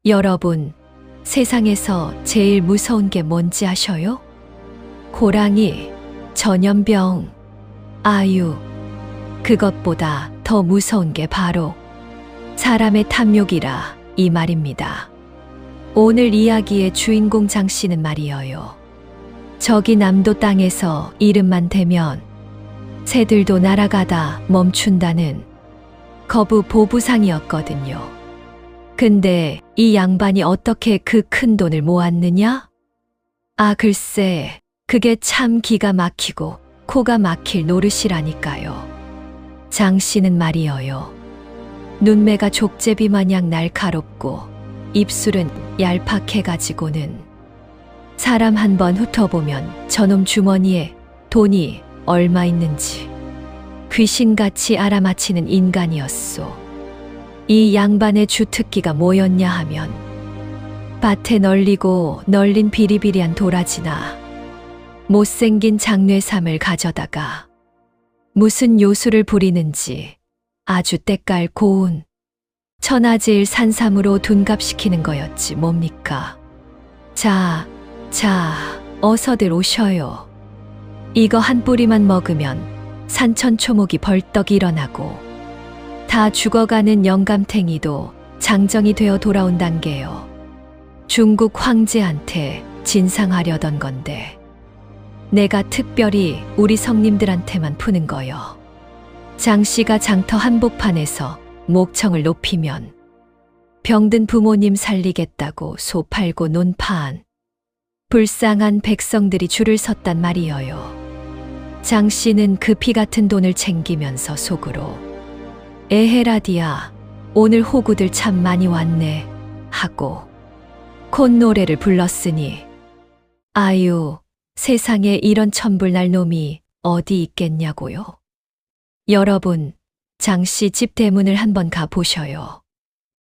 여러분, 세상에서 제일 무서운 게 뭔지 아셔요? 고랑이, 전염병, 아유, 그것보다 더 무서운 게 바로 사람의 탐욕이라 이 말입니다. 오늘 이야기의 주인공 장씨는 말이어요. 저기 남도 땅에서 이름만 대면 새들도 날아가다 멈춘다는 거부 보부상이었거든요. 근데 이 양반이 어떻게 그 큰 돈을 모았느냐? 아, 글쎄, 그게 참 기가 막히고 코가 막힐 노릇이라니까요. 장씨는 말이어요. 눈매가 족제비 마냥 날카롭고 입술은 얄팍해가지고는 사람 한번 훑어보면 저놈 주머니에 돈이 얼마 있는지 귀신같이 알아맞히는 인간이었소. 이 양반의 주특기가 뭐였냐 하면 밭에 널리고 널린 비리비리한 도라지나 못생긴 장뇌삼을 가져다가 무슨 요술을 부리는지 아주 때깔 고운 천하제일 산삼으로 둔갑시키는 거였지 뭡니까? 자, 어서들 오셔요. 이거 한 뿌리만 먹으면 산천초목이 벌떡 일어나고 다 죽어가는 영감탱이도 장정이 되어 돌아온단 게요. 중국 황제한테 진상하려던 건데 내가 특별히 우리 성님들한테만 푸는 거요. 장씨가 장터 한복판에서 목청을 높이면 병든 부모님 살리겠다고 소 팔고 논 파한 불쌍한 백성들이 줄을 섰단 말이어요. 장씨는 그 피 같은 돈을 챙기면서 속으로 에헤라디야, 오늘 호구들 참 많이 왔네 하고 콧노래를 불렀으니 아유, 세상에 이런 천불날 놈이 어디 있겠냐고요. 여러분, 장씨 집 대문을 한번 가보셔요.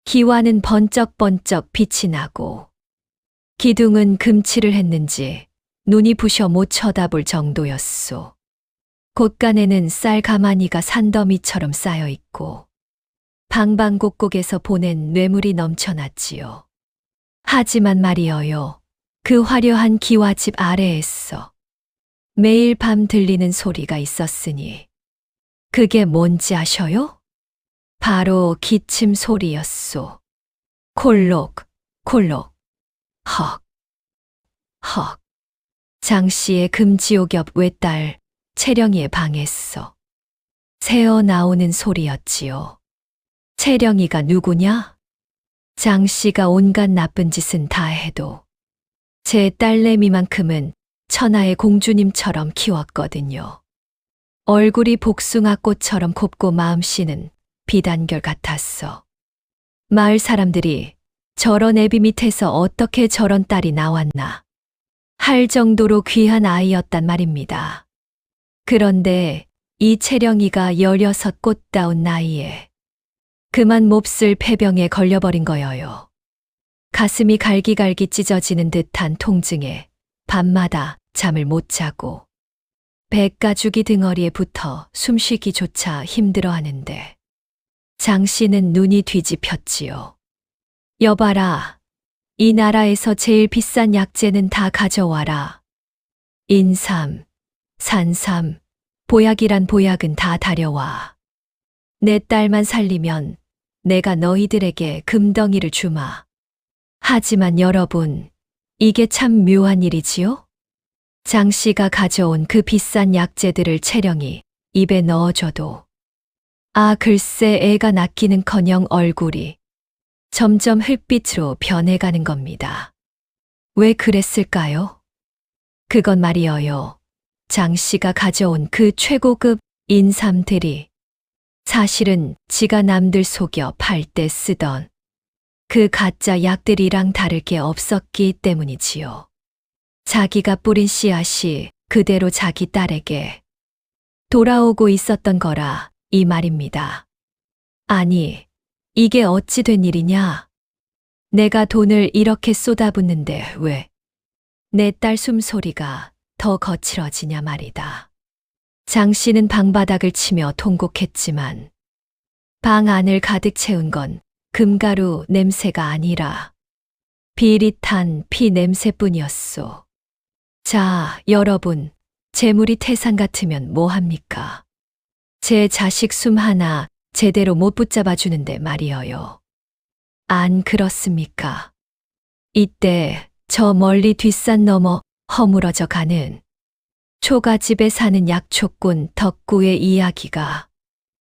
기와는 번쩍번쩍 빛이 나고 기둥은 금칠을 했는지 눈이 부셔 못 쳐다볼 정도였소. 곳간에는 쌀 가마니가 산더미처럼 쌓여 있고 방방곡곡에서 보낸 뇌물이 넘쳐났지요. 하지만 말이어요. 그 화려한 기와집 아래에서 매일 밤 들리는 소리가 있었으니 그게 뭔지 아셔요? 바로 기침 소리였소. 콜록, 콜록, 헉, 헉. 장씨의 금지옥엽 외딸 채령이의 방에서 새어 나오는 소리였지요. 채령이가 누구냐? 장씨가 온갖 나쁜 짓은 다 해도 제 딸내미만큼은 천하의 공주님처럼 키웠거든요. 얼굴이 복숭아꽃처럼 곱고 마음씨는 비단결 같았어. 마을 사람들이 저런 애비 밑에서 어떻게 저런 딸이 나왔나 할 정도로 귀한 아이였단 말입니다. 그런데 이 채령이가 16 꽃다운 나이에 그만 몹쓸 폐병에 걸려버린 거여요. 가슴이 갈기갈기 찢어지는 듯한 통증에 밤마다 잠을 못 자고 백가죽이 등어리에 붙어 숨쉬기조차 힘들어하는데 장씨는 눈이 뒤집혔지요. 여봐라, 이 나라에서 제일 비싼 약재는 다 가져와라. 인삼, 산삼, 보약이란 보약은 다 다려와. 내 딸만 살리면 내가 너희들에게 금덩이를 주마. 하지만 여러분, 이게 참 묘한 일이지요? 장씨가 가져온 그 비싼 약재들을 채령이 입에 넣어줘도 아, 글쎄 애가 낫기는커녕 얼굴이 점점 흙빛으로 변해가는 겁니다. 왜 그랬을까요? 그건 말이어요. 장씨가 가져온 그 최고급 인삼들이 사실은 지가 남들 속여 팔 때 쓰던 그 가짜 약들이랑 다를 게 없었기 때문이지요. 자기가 뿌린 씨앗이 그대로 자기 딸에게 돌아오고 있었던 거라 이 말입니다. 아니, 이게 어찌 된 일이냐? 내가 돈을 이렇게 쏟아붓는데 왜 내 딸 숨소리가 더 거칠어지냐 말이다. 장씨는 방바닥을 치며 통곡했지만 방 안을 가득 채운 건 금가루 냄새가 아니라 비릿한 피 냄새뿐이었소. 자, 여러분, 재물이 태산 같으면 뭐합니까? 제 자식 숨 하나 제대로 못 붙잡아 주는데 말이어요. 안 그렇습니까? 이때 저 멀리 뒷산 넘어 허물어져 가는 초가집에 사는 약초꾼 덕구의 이야기가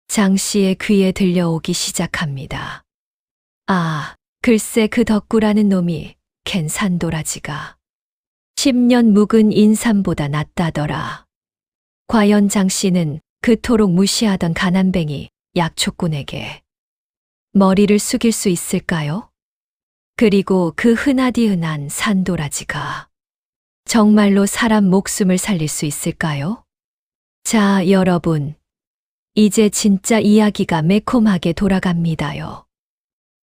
장 씨의 귀에 들려오기 시작합니다. 아, 글쎄 그 덕구라는 놈이 캔 산도라지가 10년 묵은 인삼보다 낫다더라. 과연 장 씨는 그토록 무시하던 가난뱅이 약초꾼에게 머리를 숙일 수 있을까요? 그리고 그 흔하디흔한 산도라지가 정말로 사람 목숨을 살릴 수 있을까요? 자, 여러분, 이제 진짜 이야기가 매콤하게 돌아갑니다요.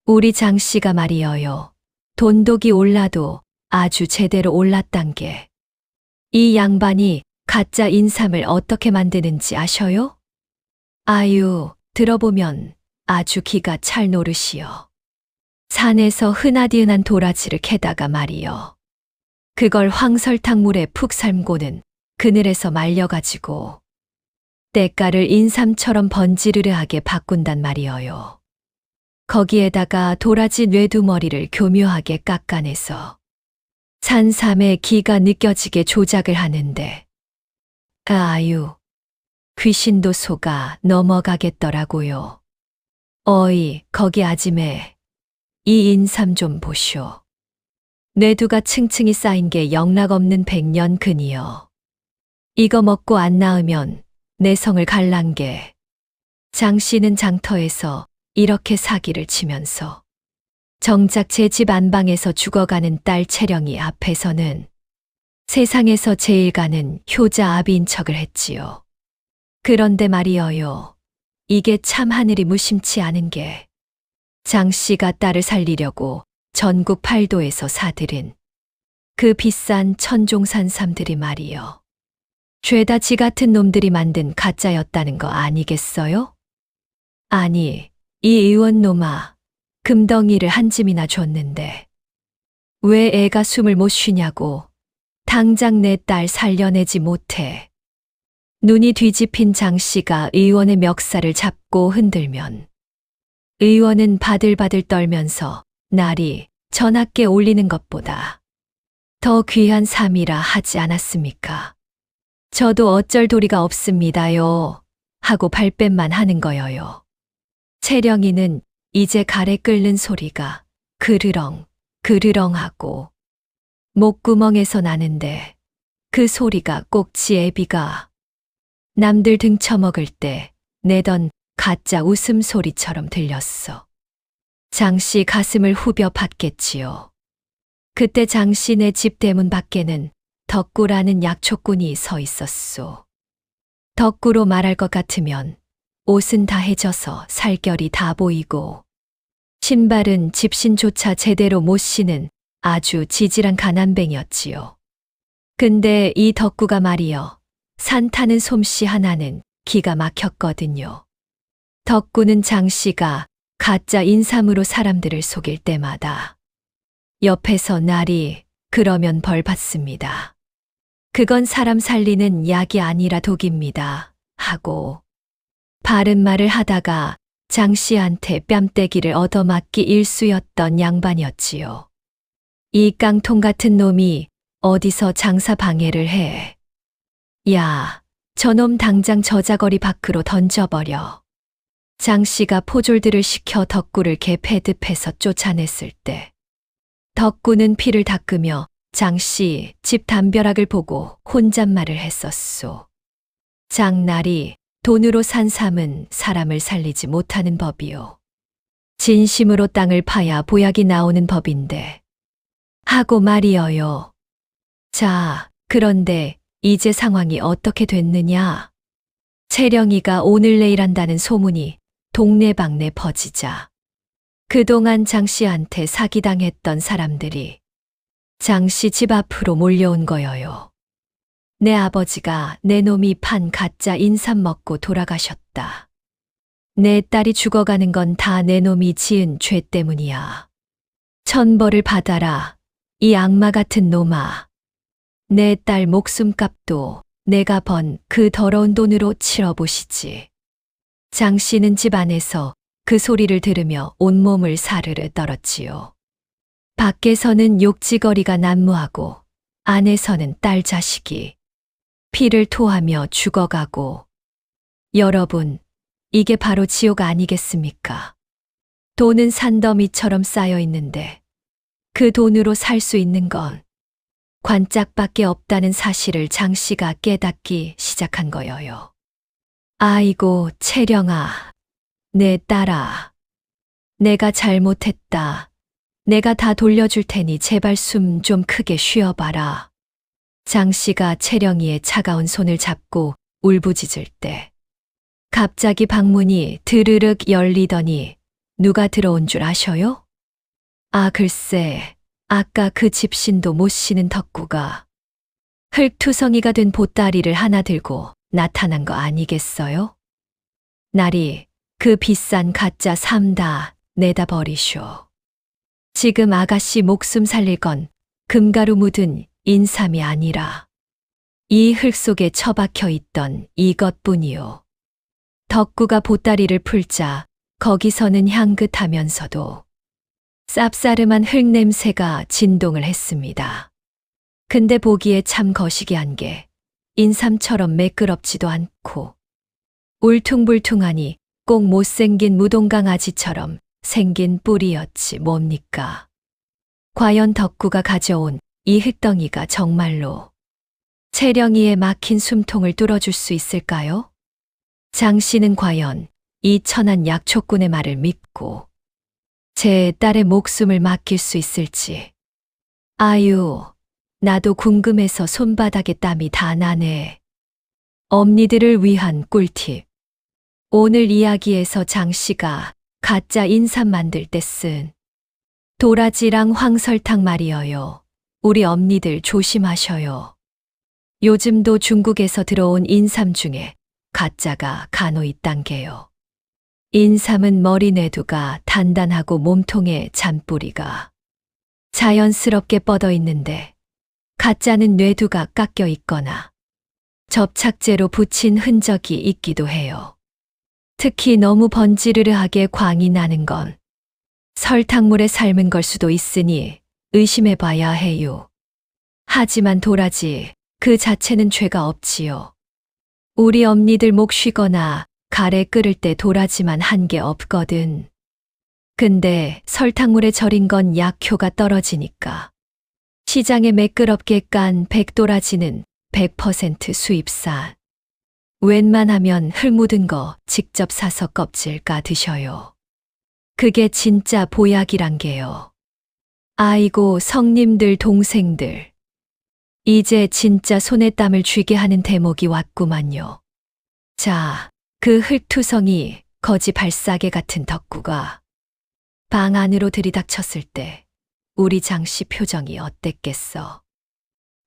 우리 장 씨가 말이어요. 돈독이 올라도 아주 제대로 올랐단 게. 이 양반이 가짜 인삼을 어떻게 만드는지 아셔요? 아유, 들어보면 아주 기가 찰 노릇이요. 산에서 흔하디흔한 도라지를 캐다가 말이요. 그걸 황설탕물에 푹 삶고는 그늘에서 말려가지고 때깔을 인삼처럼 번지르르하게 바꾼단 말이어요. 거기에다가 도라지 뇌두머리를 교묘하게 깎아내서 산삼의 기가 느껴지게 조작을 하는데 아유, 귀신도 속아 넘어가겠더라고요. 어이, 거기 아지매, 이 인삼 좀 보쇼. 뇌두가 층층이 쌓인 게 영락없는 100년 근이여. 이거 먹고 안 나으면 내 성을 갈란 게. 장 씨는 장터에서 이렇게 사기를 치면서 정작 제 집 안방에서 죽어가는 딸 채령이 앞에서는 세상에서 제일 가는 효자 아비인 척을 했지요. 그런데 말이어요. 이게 참 하늘이 무심치 않은 게 장 씨가 딸을 살리려고 전국 팔도에서 사들인 그 비싼 천종산삼들이 말이요. 죄다 지 같은 놈들이 만든 가짜였다는 거 아니겠어요? 아니, 이 의원놈아, 금덩이를 한 짐이나 줬는데 왜 애가 숨을 못 쉬냐고 당장 내 딸 살려내지 못해. 눈이 뒤집힌 장 씨가 의원의 멱살을 잡고 흔들면 의원은 바들바들 떨면서 날이 전하께 올리는 것보다 더 귀한 삶이라 하지 않았습니까? 저도 어쩔 도리가 없습니다요 하고 발뺌만 하는 거여요. 채령이는 이제 가래 끓는 소리가 그르렁 그르렁하고 목구멍에서 나는데 그 소리가 꼭 지 애비가 남들 등쳐먹을 때 내던 가짜 웃음소리처럼 들렸어. 장씨 가슴을 후벼 팠겠지요. 그때 장씨네 집 대문 밖에는 덕구라는 약초꾼이 서 있었소. 덕구로 말할 것 같으면 옷은 다 해져서 살결이 다 보이고 신발은 집신조차 제대로 못 신은 아주 지질한 가난뱅이였지요. 근데 이 덕구가 말이여 산 타는 솜씨 하나는 기가 막혔거든요. 덕구는 장씨가 가짜 인삼으로 사람들을 속일 때마다 옆에서 날이 그러면 벌 받습니다. 그건 사람 살리는 약이 아니라 독입니다. 하고 바른 말을 하다가 장씨한테 뺨때기를 얻어맞기 일쑤였던 양반이었지요. 이 깡통 같은 놈이 어디서 장사 방해를 해. 야, 저놈 당장 저자거리 밖으로 던져버려. 장씨가 포졸들을 시켜 덕구를 개패듭해서 쫓아냈을 때 덕구는 피를 닦으며 장씨 집 담벼락을 보고 혼잣말을 했었소. 장날이 돈으로 산 삶은 사람을 살리지 못하는 법이요. 진심으로 땅을 파야 보약이 나오는 법인데 하고 말이어요. 자, 그런데 이제 상황이 어떻게 됐느냐? 채령이가 오늘 내일 한다는 소문이 동네방네 퍼지자 그동안 장씨한테 사기당했던 사람들이 장씨 집 앞으로 몰려온 거여요. 내 아버지가 내 놈이 판 가짜 인삼 먹고 돌아가셨다. 내 딸이 죽어가는 건 다 내 놈이 지은 죄 때문이야. 천벌을 받아라. 이 악마 같은 놈아. 내 딸 목숨값도 내가 번 그 더러운 돈으로 치러보시지. 장 씨는 집 안에서 그 소리를 들으며 온몸을 사르르 떨었지요. 밖에서는 욕지거리가 난무하고 안에서는 딸 자식이 피를 토하며 죽어가고. 여러분, 이게 바로 지옥 아니겠습니까? 돈은 산더미처럼 쌓여 있는데 그 돈으로 살 수 있는 건 관짝밖에 없다는 사실을 장 씨가 깨닫기 시작한 거예요. 아이고, 채령아, 내 딸아. 내가 잘못했다. 내가 다 돌려줄 테니 제발 숨 좀 크게 쉬어봐라. 장 씨가 채령이의 차가운 손을 잡고 울부짖을 때 갑자기 방문이 드르륵 열리더니 누가 들어온 줄 아셔요? 아, 글쎄, 아까 그 집신도 못 쉬는 덕구가 흙투성이가 된 보따리를 하나 들고 나타난 거 아니겠어요? 나리, 그 비싼 가짜 삶 다 내다 버리쇼. 지금 아가씨 목숨 살릴 건 금가루 묻은 인삼이 아니라 이 흙 속에 처박혀 있던 이것뿐이요. 덕구가 보따리를 풀자 거기서는 향긋하면서도 쌉싸름한 흙 냄새가 진동을 했습니다. 근데 보기에 참 거시기한 게 인삼처럼 매끄럽지도 않고 울퉁불퉁하니 꼭 못생긴 무동강아지처럼 생긴 뿌리였지 뭡니까? 과연 덕구가 가져온 이 흙덩이가 정말로 채령이의 막힌 숨통을 뚫어줄 수 있을까요? 장 씨는 과연 이 천한 약초꾼의 말을 믿고 제 딸의 목숨을 맡길 수 있을지. 아유, 나도 궁금해서 손바닥에 땀이 다 나네. 엄니들을 위한 꿀팁. 오늘 이야기에서 장 씨가 가짜 인삼 만들 때 쓴 도라지랑 황설탕 말이어요. 우리 엄니들 조심하셔요. 요즘도 중국에서 들어온 인삼 중에 가짜가 간혹 있단게요. 인삼은 머리 뇌두가 단단하고 몸통에 잔뿌리가 자연스럽게 뻗어 있는데 가짜는 뇌두가 깎여 있거나 접착제로 붙인 흔적이 있기도 해요. 특히 너무 번지르르하게 광이 나는 건 설탕물에 삶은 걸 수도 있으니 의심해봐야 해요. 하지만 도라지 그 자체는 죄가 없지요. 우리 엄니들 목 쉬거나 가래 끓을 때 도라지만 한 게 없거든. 근데 설탕물에 절인 건 약효가 떨어지니까 시장에 매끄럽게 깐 백도라지는 100% 수입산. 웬만하면 흙 묻은 거 직접 사서 껍질 까 드셔요. 그게 진짜 보약이란 게요. 아이고, 성님들 동생들. 이제 진짜 손에 땀을 쥐게 하는 대목이 왔구만요. 자, 그 흙투성이 거지 발사계 같은 덕구가 방 안으로 들이닥쳤을 때 우리 장씨 표정이 어땠겠어.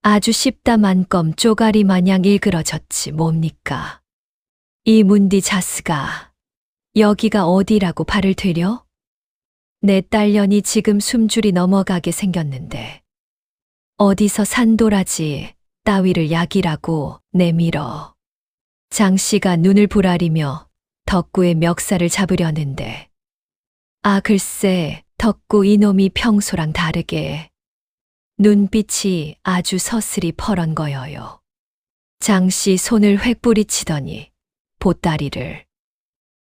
아주 십다만검 쪼가리 마냥 일그러졌지 뭡니까. 이 문디 자스가 여기가 어디라고 발을 들여? 내 딸년이 지금 숨줄이 넘어가게 생겼는데 어디서 산도라지 따위를 약이라고 내밀어. 장씨가 눈을 부라리며 덕구의 멱살을 잡으려는데 아, 글쎄, 덕구 이놈이 평소랑 다르게 눈빛이 아주 서슬이 퍼런거여요. 장씨 손을 획 뿌리치더니 보따리를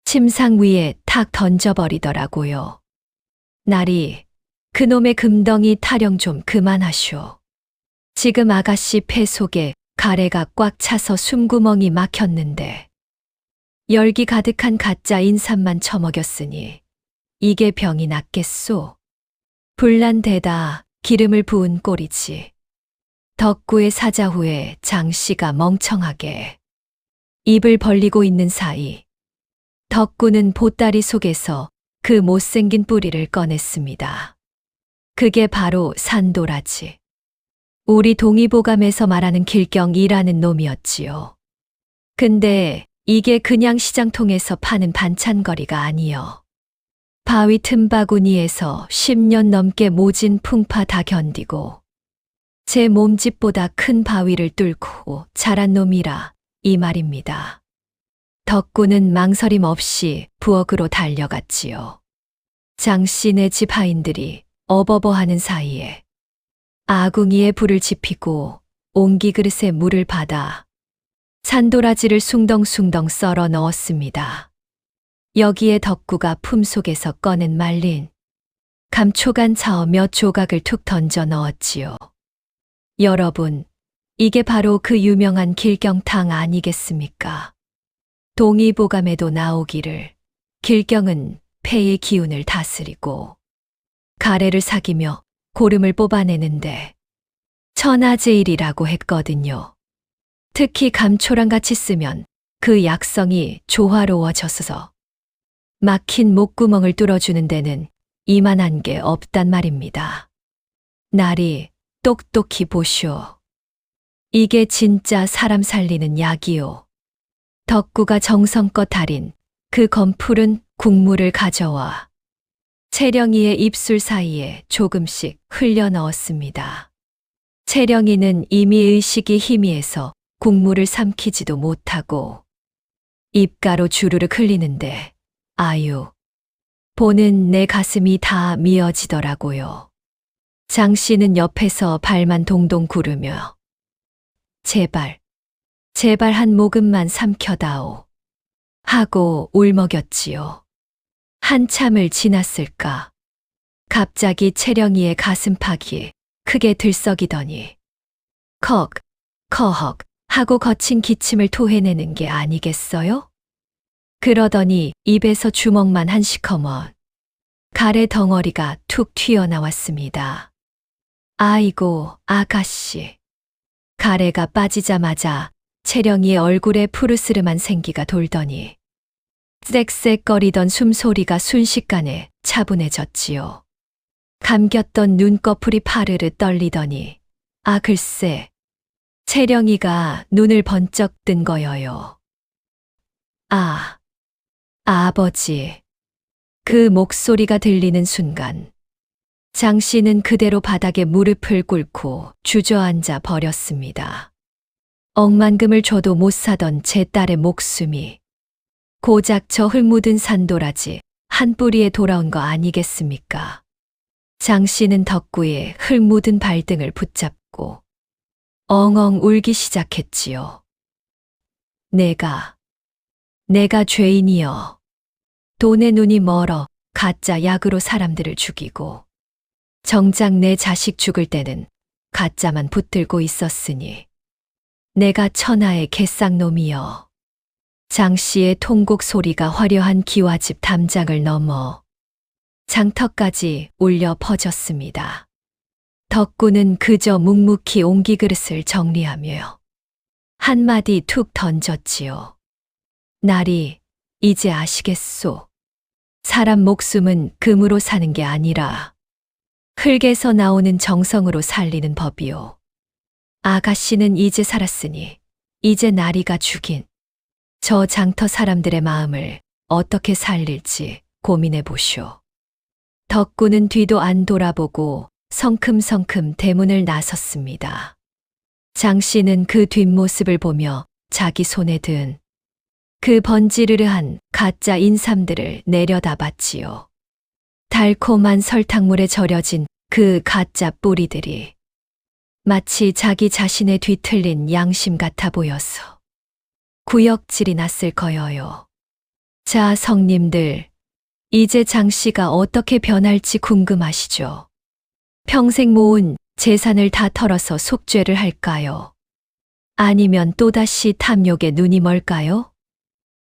침상 위에 탁 던져버리더라고요. 나리, 그놈의 금덩이 타령 좀 그만하쇼. 지금 아가씨 폐 속에 가래가 꽉 차서 숨구멍이 막혔는데 열기 가득한 가짜 인삼만 처먹였으니 이게 병이 낫겠소. 불난데다 기름을 부은 꼴이지. 덕구의 사자 후에 장씨가 멍청하게 입을 벌리고 있는 사이 덕구는 보따리 속에서 그 못생긴 뿌리를 꺼냈습니다. 그게 바로 산도라지. 우리 동의보감에서 말하는 길경이라는 놈이었지요. 근데 이게 그냥 시장통에서 파는 반찬거리가 아니여. 바위 틈바구니에서 10년 넘게 모진 풍파 다 견디고 제 몸집보다 큰 바위를 뚫고 자란 놈이라 이 말입니다. 덕구는 망설임 없이 부엌으로 달려갔지요. 장씨네 집 하인들이 어버버하는 사이에 아궁이에 불을 지피고 옹기 그릇에 물을 받아 산도라지를 숭덩숭덩 썰어 넣었습니다. 여기에 덕구가 품속에서 꺼낸 말린 감초간 차어 몇 조각을 툭 던져 넣었지요. 여러분, 이게 바로 그 유명한 길경탕 아니겠습니까? 동의보감에도 나오기를 길경은 폐의 기운을 다스리고 가래를 사귀며 고름을 뽑아내는데 천하제일이라고 했거든요. 특히 감초랑 같이 쓰면 그 약성이 조화로워져서 막힌 목구멍을 뚫어주는 데는 이만한 게 없단 말입니다. 나리 똑똑히 보시오. 이게 진짜 사람 살리는 약이오. 덕구가 정성껏 달인 그 검푸른 국물을 가져와 채령이의 입술 사이에 조금씩 흘려 넣었습니다. 채령이는 이미 의식이 희미해서 국물을 삼키지도 못하고 입가로 주르륵 흘리는데 아유, 보는 내 가슴이 다 미어지더라고요. 장씨는 옆에서 발만 동동 구르며 제발, 제발 한 모금만 삼켜다오 하고 울먹였지요. 한참을 지났을까. 갑자기 채령이의 가슴팍이 크게 들썩이더니 컥, 커헉 하고 거친 기침을 토해내는 게 아니겠어요? 그러더니 입에서 주먹만 한 시커먼 가래 덩어리가 툭 튀어나왔습니다. 아이고, 아가씨. 가래가 빠지자마자 채령이의 얼굴에 푸르스름한 생기가 돌더니 쌕쌕거리던 숨소리가 순식간에 차분해졌지요. 감겼던 눈꺼풀이 파르르 떨리더니 아 글쎄, 채령이가 눈을 번쩍 뜬 거여요. 아, 아버지. 그 목소리가 들리는 순간 장씨는 그대로 바닥에 무릎을 꿇고 주저앉아 버렸습니다. 억만금을 줘도 못 사던 제 딸의 목숨이 고작 저 흙 묻은 산도라지 한 뿌리에 돌아온 거 아니겠습니까? 장씨는 덕구의 흙 묻은 발등을 붙잡고 엉엉 울기 시작했지요. 내가 죄인이여. 돈에 눈이 멀어 가짜 약으로 사람들을 죽이고 정작 내 자식 죽을 때는 가짜만 붙들고 있었으니 내가 천하의 개쌍놈이여. 장씨의 통곡 소리가 화려한 기와집 담장을 넘어 장터까지 울려 퍼졌습니다. 덕구는 그저 묵묵히 옹기 그릇을 정리하며 한마디 툭 던졌지요. 나리, 이제 아시겠소. 사람 목숨은 금으로 사는 게 아니라 흙에서 나오는 정성으로 살리는 법이오. 아가씨는 이제 살았으니 이제 나리가 죽인 저 장터 사람들의 마음을 어떻게 살릴지 고민해 보시오. 덕구는 뒤도 안 돌아보고 성큼성큼 대문을 나섰습니다. 장씨는 그 뒷모습을 보며 자기 손에 든 그 번지르르한 가짜 인삼들을 내려다봤지요. 달콤한 설탕물에 절여진 그 가짜 뿌리들이 마치 자기 자신의 뒤틀린 양심 같아 보여서 구역질이 났을 거여요. 자, 성님들, 이제 장씨가 어떻게 변할지 궁금하시죠? 평생 모은 재산을 다 털어서 속죄를 할까요? 아니면 또다시 탐욕에 눈이 멀까요?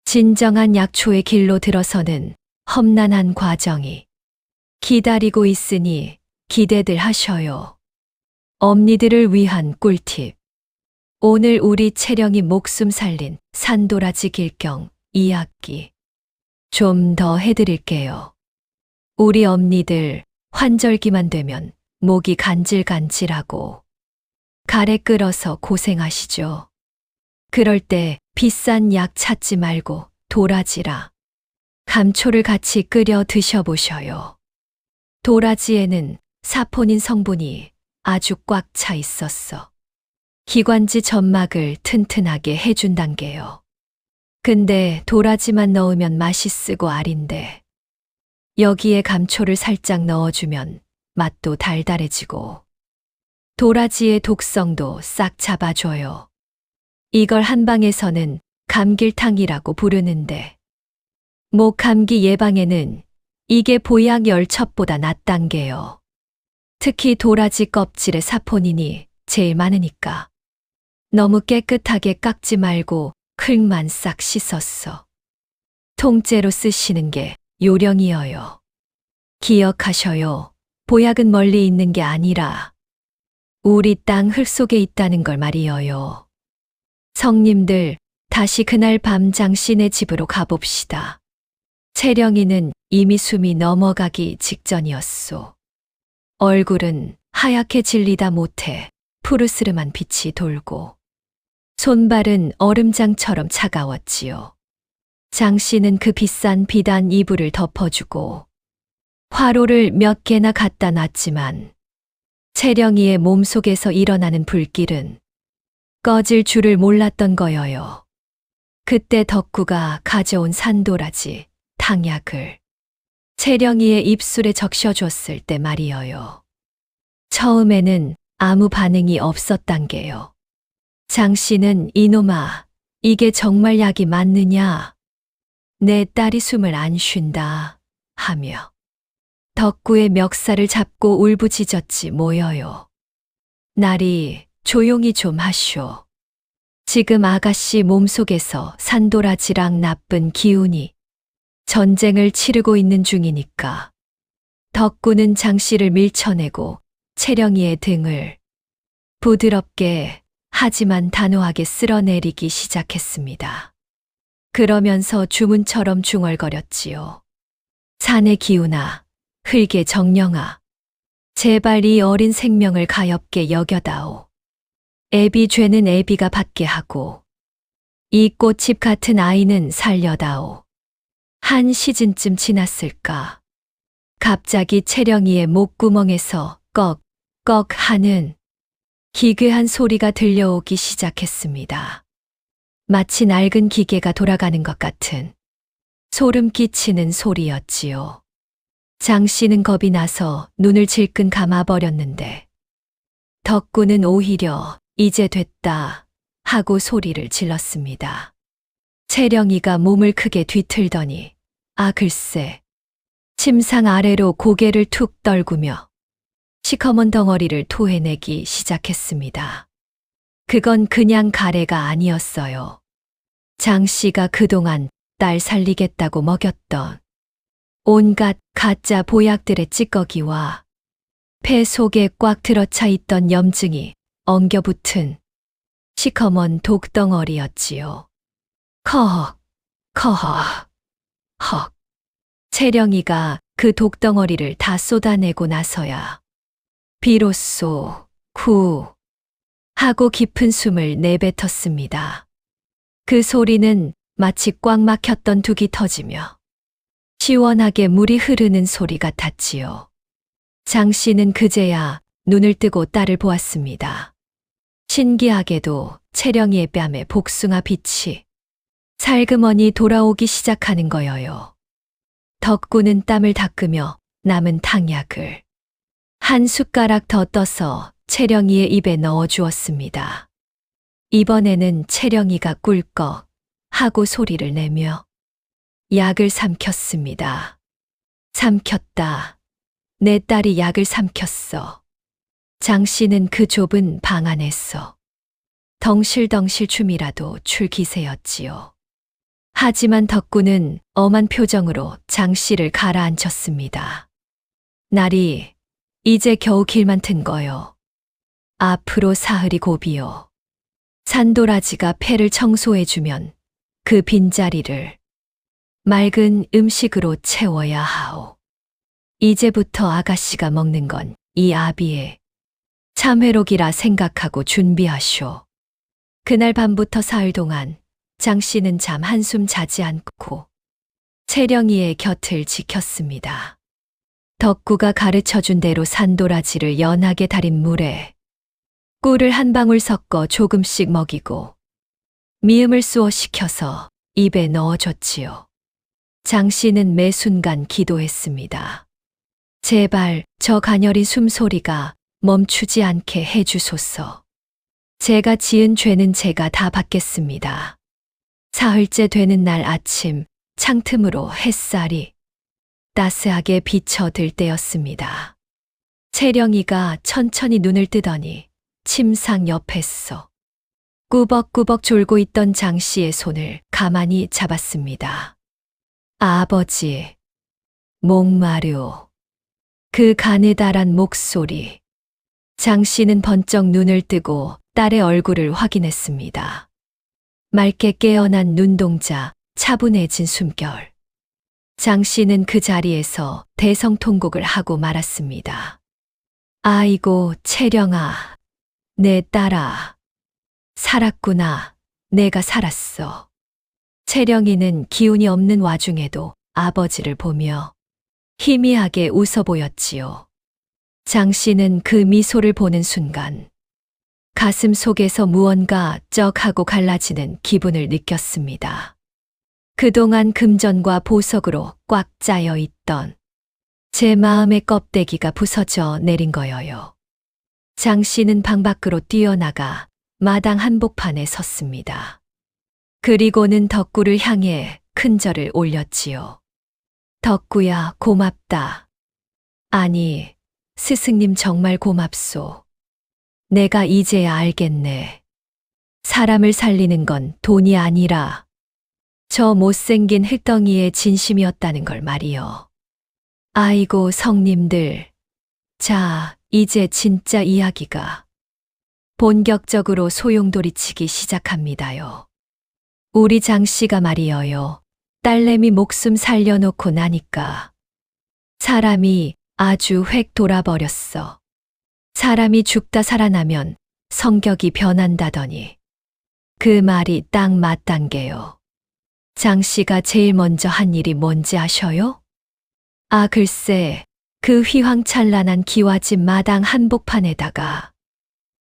진정한 약초의 길로 들어서는 험난한 과정이 기다리고 있으니 기대들 하셔요. 엄니들을 위한 꿀팁. 오늘 우리 채령이 목숨 살린 산도라지 길경 이야기 좀 더 해드릴게요. 우리 엄니들 환절기만 되면 목이 간질간질하고 가래 끓어서 고생하시죠. 그럴 때 비싼 약 찾지 말고 도라지라 감초를 같이 끓여 드셔보셔요. 도라지에는 사포닌 성분이 아주 꽉 차 있었어. 기관지 점막을 튼튼하게 해준단 게요. 근데 도라지만 넣으면 맛이 쓰고 아린데 여기에 감초를 살짝 넣어주면 맛도 달달해지고 도라지의 독성도 싹 잡아줘요. 이걸 한방에서는 감길탕이라고 부르는데 목 감기 예방에는 이게 보약 열첩보다 낫단 게요. 특히 도라지 껍질에 사포닌이 제일 많으니까 너무 깨끗하게 깎지 말고 흙만 싹 씻었어. 통째로 쓰시는 게 요령이어요. 기억하셔요. 보약은 멀리 있는 게 아니라 우리 땅 흙 속에 있다는 걸 말이어요. 성님들, 다시 그날 밤 장씨네 집으로 가봅시다. 채령이는 이미 숨이 넘어가기 직전이었소. 얼굴은 하얗게 질리다 못해 푸르스름한 빛이 돌고 손발은 얼음장처럼 차가웠지요. 장씨는 그 비싼 비단 이불을 덮어주고 화로를 몇 개나 갖다 놨지만 채령이의 몸속에서 일어나는 불길은 꺼질 줄을 몰랐던 거여요. 그때 덕구가 가져온 산도라지, 탕약을 채령이의 입술에 적셔줬을 때 말이어요. 처음에는 아무 반응이 없었단 게요. 장씨는 이놈아, 이게 정말 약이 맞느냐? 내 딸이 숨을 안 쉰다 하며 덕구의 멱살을 잡고 울부짖었지 뭐여요. 나리, 조용히 좀 하쇼. 지금 아가씨 몸속에서 산도라지랑 나쁜 기운이 전쟁을 치르고 있는 중이니까. 덕구는 장씨를 밀쳐내고 채령이의 등을 부드럽게 하지만 단호하게 쓸어내리기 시작했습니다. 그러면서 주문처럼 중얼거렸지요. 산의 기운아, 흙의 정령아, 제발 이 어린 생명을 가엾게 여겨다오. 애비 죄는 애비가 받게 하고 이 꽃잎 같은 아이는 살려다오. 한 시즌쯤 지났을까. 갑자기 채령이의 목구멍에서 꺽꺽 하는 기괴한 소리가 들려오기 시작했습니다. 마치 낡은 기계가 돌아가는 것 같은 소름 끼치는 소리였지요. 장씨는 겁이 나서 눈을 질끈 감아버렸는데 덕구는 오히려 이제 됐다 하고 소리를 질렀습니다. 채령이가 몸을 크게 뒤틀더니 글쎄 침상 아래로 고개를 툭 떨구며 시커먼 덩어리를 토해내기 시작했습니다. 그건 그냥 가래가 아니었어요. 장씨가 그동안 딸 살리겠다고 먹였던 온갖 가짜 보약들의 찌꺼기와 폐 속에 꽉 들어차 있던 염증이 엉겨붙은 시커먼 독덩어리였지요. 커헉, 커헉, 헉. 채령이가 그 독덩어리를 다 쏟아내고 나서야 비로소 후 하고 깊은 숨을 내뱉었습니다. 그 소리는 마치 꽉 막혔던 둑이 터지며 시원하게 물이 흐르는 소리 같았지요. 장씨는 그제야 눈을 뜨고 딸을 보았습니다. 신기하게도 채령이의 뺨에 복숭아 빛이 살그머니 돌아오기 시작하는 거여요. 덕구는 땀을 닦으며 남은 탕약을 한 숟가락 더 떠서 채령이의 입에 넣어 주었습니다. 이번에는 채령이가 꿀꺽 하고 소리를 내며 약을 삼켰습니다. 삼켰다. 내 딸이 약을 삼켰어. 장씨는 그 좁은 방 안에서 덩실덩실 춤이라도 출 기세였지요. 하지만 덕구는 엄한 표정으로 장씨를 가라앉혔습니다. 날이 이제 겨우 길만 튼 거요. 앞으로 사흘이 고비요. 산도라지가 폐를 청소해주면 그 빈자리를 맑은 음식으로 채워야 하오. 이제부터 아가씨가 먹는 건 이 아비의 참회록이라 생각하고 준비하쇼. 그날 밤부터 사흘 동안 장씨는 잠 한숨 자지 않고 채령이의 곁을 지켰습니다. 덕구가 가르쳐준 대로 산도라지를 연하게 달인 물에 꿀을 한 방울 섞어 조금씩 먹이고 미음을 쑤어 식혀서 입에 넣어줬지요. 장 씨는 매 순간 기도했습니다. 제발 저 가녀린 숨소리가 멈추지 않게 해주소서. 제가 지은 죄는 제가 다 받겠습니다. 사흘째 되는 날 아침 창틈으로 햇살이 따스하게 비쳐들 때였습니다. 채령이가 천천히 눈을 뜨더니 침상 옆에서 꾸벅꾸벅 졸고 있던 장 씨의 손을 가만히 잡았습니다. 아버지, 목마료. 그 가느다란 목소리. 장 씨는 번쩍 눈을 뜨고 딸의 얼굴을 확인했습니다. 맑게 깨어난 눈동자, 차분해진 숨결. 장 씨는 그 자리에서 대성통곡을 하고 말았습니다. 아이고, 채령아, 내 딸아. 살았구나, 내가 살았어. 채령이는 기운이 없는 와중에도 아버지를 보며 희미하게 웃어 보였지요. 장 씨는 그 미소를 보는 순간 가슴 속에서 무언가 쩍하고 갈라지는 기분을 느꼈습니다. 그동안 금전과 보석으로 꽉 짜여 있던 제 마음의 껍데기가 부서져 내린 거여요. 장 씨는 방 밖으로 뛰어나가 마당 한복판에 섰습니다. 그리고는 덕구를 향해 큰 절을 올렸지요. 덕구야, 고맙다. 아니, 스승님 정말 고맙소. 내가 이제야 알겠네. 사람을 살리는 건 돈이 아니라 저 못생긴 흙덩이의 진심이었다는 걸 말이요. 아이고, 성님들. 자, 이제 진짜 이야기가 본격적으로 소용돌이치기 시작합니다요. 우리 장 씨가 말이여요. 딸내미 목숨 살려놓고 나니까 사람이 아주 획 돌아버렸어. 사람이 죽다 살아나면 성격이 변한다더니 그 말이 딱 맞단게요. 장 씨가 제일 먼저 한 일이 뭔지 아셔요? 아, 글쎄, 그 휘황찬란한 기와집 마당 한복판에다가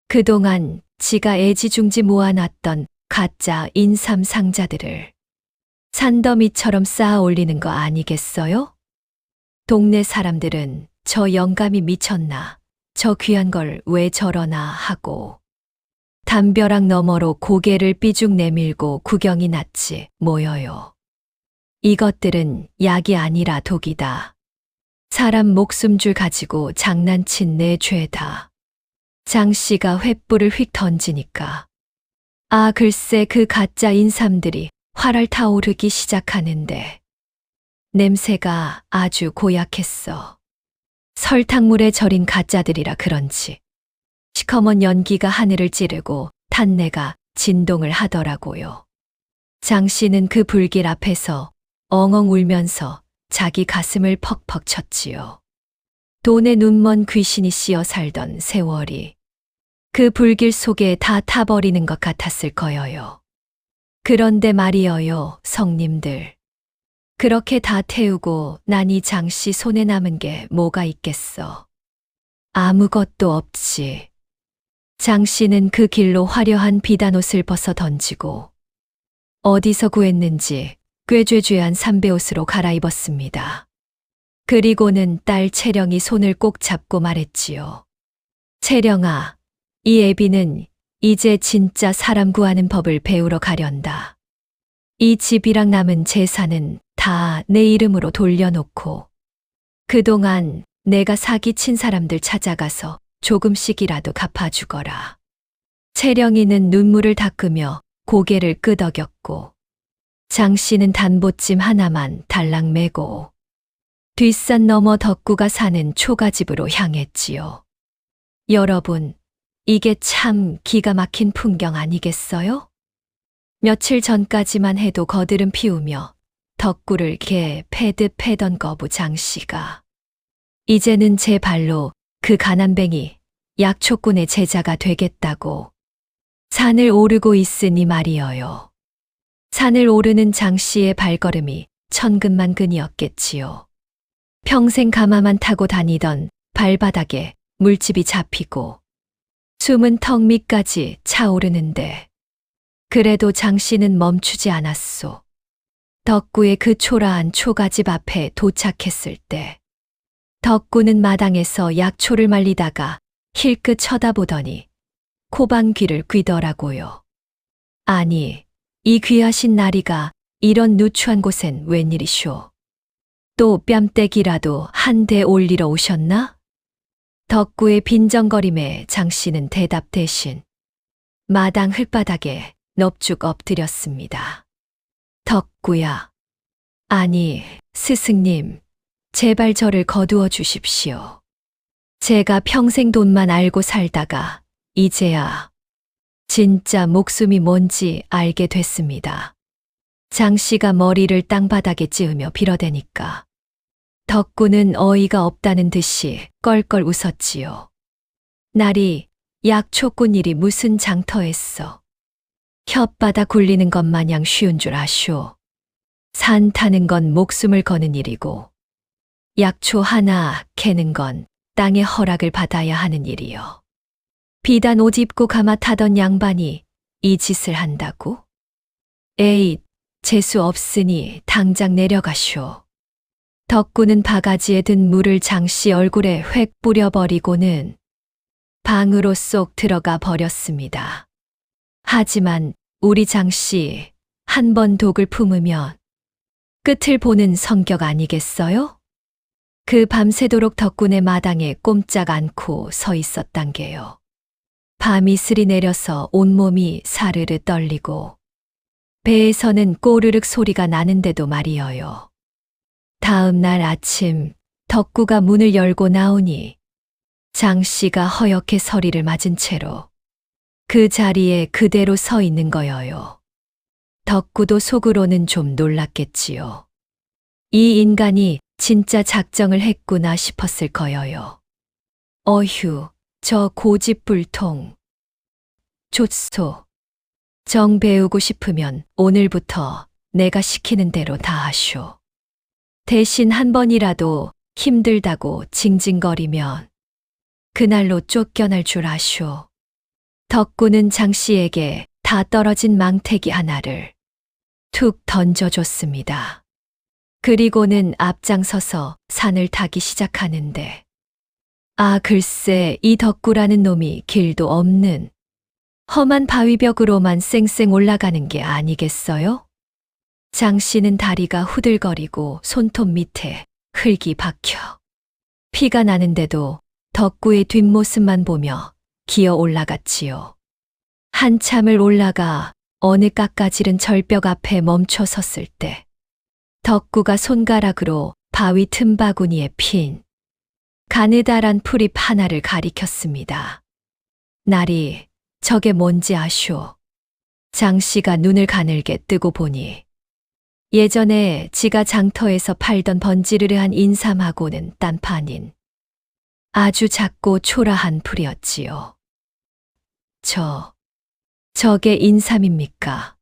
그동안 지가 애지중지 모아놨던 가짜 인삼 상자들을 산더미처럼 쌓아 올리는 거 아니겠어요? 동네 사람들은 저 영감이 미쳤나, 저 귀한 걸 왜 저러나 하고 담벼락 너머로 고개를 삐죽 내밀고 구경이 났지 뭐여요. 이것들은 약이 아니라 독이다. 사람 목숨줄 가지고 장난친 내 죄다. 장 씨가 횃불을 휙 던지니까 아, 글쎄 그 가짜 인삼들이 활활 타오르기 시작하는데 냄새가 아주 고약했어. 설탕물에 절인 가짜들이라 그런지 시커먼 연기가 하늘을 찌르고 탄내가 진동을 하더라고요. 장 씨는 그 불길 앞에서 엉엉 울면서 자기 가슴을 퍽퍽 쳤지요. 돈에 눈먼 귀신이 씌어 살던 세월이 그 불길 속에 다 타버리는 것 같았을 거여요. 그런데 말이여요, 성님들. 그렇게 다 태우고 나니 장 씨 손에 남은 게 뭐가 있겠어. 아무것도 없지. 장 씨는 그 길로 화려한 비단옷을 벗어 던지고 어디서 구했는지 꾀죄죄한 삼배옷으로 갈아입었습니다. 그리고는 딸 채령이 손을 꼭 잡고 말했지요. 채령아, 이 애비는 이제 진짜 사람 구하는 법을 배우러 가련다. 이 집이랑 남은 재산은 다 내 이름으로 돌려놓고 그동안 내가 사기친 사람들 찾아가서 조금씩이라도 갚아주거라. 채령이는 눈물을 닦으며 고개를 끄덕였고 장 씨는 단보찜 하나만 달랑 메고 뒷산 너머 덕구가 사는 초가집으로 향했지요. 여러분, 이게 참 기가 막힌 풍경 아니겠어요? 며칠 전까지만 해도 거드름 피우며 덕구를 개 패듯 패던 거부 장 씨가 이제는 제 발로 그 가난뱅이 약초꾼의 제자가 되겠다고 산을 오르고 있으니 말이어요. 산을 오르는 장 씨의 발걸음이 천근만근이었겠지요. 평생 가마만 타고 다니던 발바닥에 물집이 잡히고 숨은 턱 밑까지 차오르는데 그래도 장 씨는 멈추지 않았소. 덕구의 그 초라한 초가집 앞에 도착했을 때 덕구는 마당에서 약초를 말리다가 힐끗 쳐다보더니 코방귀를 뀌더라고요. 아니, 이 귀하신 나리가 이런 누추한 곳엔 웬일이쇼? 또 뺨때기라도 한 대 올리러 오셨나? 덕구의 빈정거림에 장 씨는 대답 대신 마당 흙바닥에 넙죽 엎드렸습니다. 덕구야. 아니, 스승님, 제발 저를 거두어 주십시오. 제가 평생 돈만 알고 살다가 이제야 진짜 목숨이 뭔지 알게 됐습니다. 장 씨가 머리를 땅바닥에 찌으며 빌어대니까 덕구는 어이가 없다는 듯이 껄껄 웃었지요. 날이 약초꾼 일이 무슨 장터했어. 혓바닥 굴리는 것 마냥 쉬운 줄 아쇼. 산 타는 건 목숨을 거는 일이고 약초 하나 캐는 건 땅의 허락을 받아야 하는 일이요. 비단 옷 입고 가마 타던 양반이 이 짓을 한다고? 에잇, 재수 없으니 당장 내려가쇼. 덕구는 바가지에 든 물을 장씨 얼굴에 획 뿌려버리고는 방으로 쏙 들어가 버렸습니다. 하지만 우리 장씨 한 번 독을 품으면 끝을 보는 성격 아니겠어요? 그 밤새도록 덕군의 마당에 꼼짝 않고 서 있었단 게요. 밤이 스리 내려서 온몸이 사르르 떨리고 배에서는 꼬르륵 소리가 나는데도 말이어요. 다음 날 아침 덕구가 문을 열고 나오니 장씨가 허옇게 서리를 맞은 채로 그 자리에 그대로 서 있는 거여요. 덕구도 속으로는 좀 놀랐겠지요. 이 인간이 진짜 작정을 했구나 싶었을 거여요. 어휴, 저 고집불통. 좋소. 정 배우고 싶으면 오늘부터 내가 시키는 대로 다 하쇼. 대신 한 번이라도 힘들다고 징징거리면 그날로 쫓겨날 줄 아쇼. 덕구는 장씨에게 다 떨어진 망태기 하나를 툭 던져줬습니다. 그리고는 앞장서서 산을 타기 시작하는데 아 글쎄 이 덕구라는 놈이 길도 없는 험한 바위벽으로만 쌩쌩 올라가는 게 아니겠어요? 장씨는 다리가 후들거리고 손톱 밑에 흙이 박혀 피가 나는데도 덕구의 뒷모습만 보며 기어 올라갔지요. 한참을 올라가 어느 깎아지른 절벽 앞에 멈춰 섰을 때 덕구가 손가락으로 바위 틈바구니에 핀 가느다란 풀잎 하나를 가리켰습니다. 날이 저게 뭔지 아쇼? 장씨가 눈을 가늘게 뜨고 보니 예전에 지가 장터에서 팔던 번지르르한 인삼하고는 딴판인 아주 작고 초라한 풀이었지요. 저게 인삼입니까?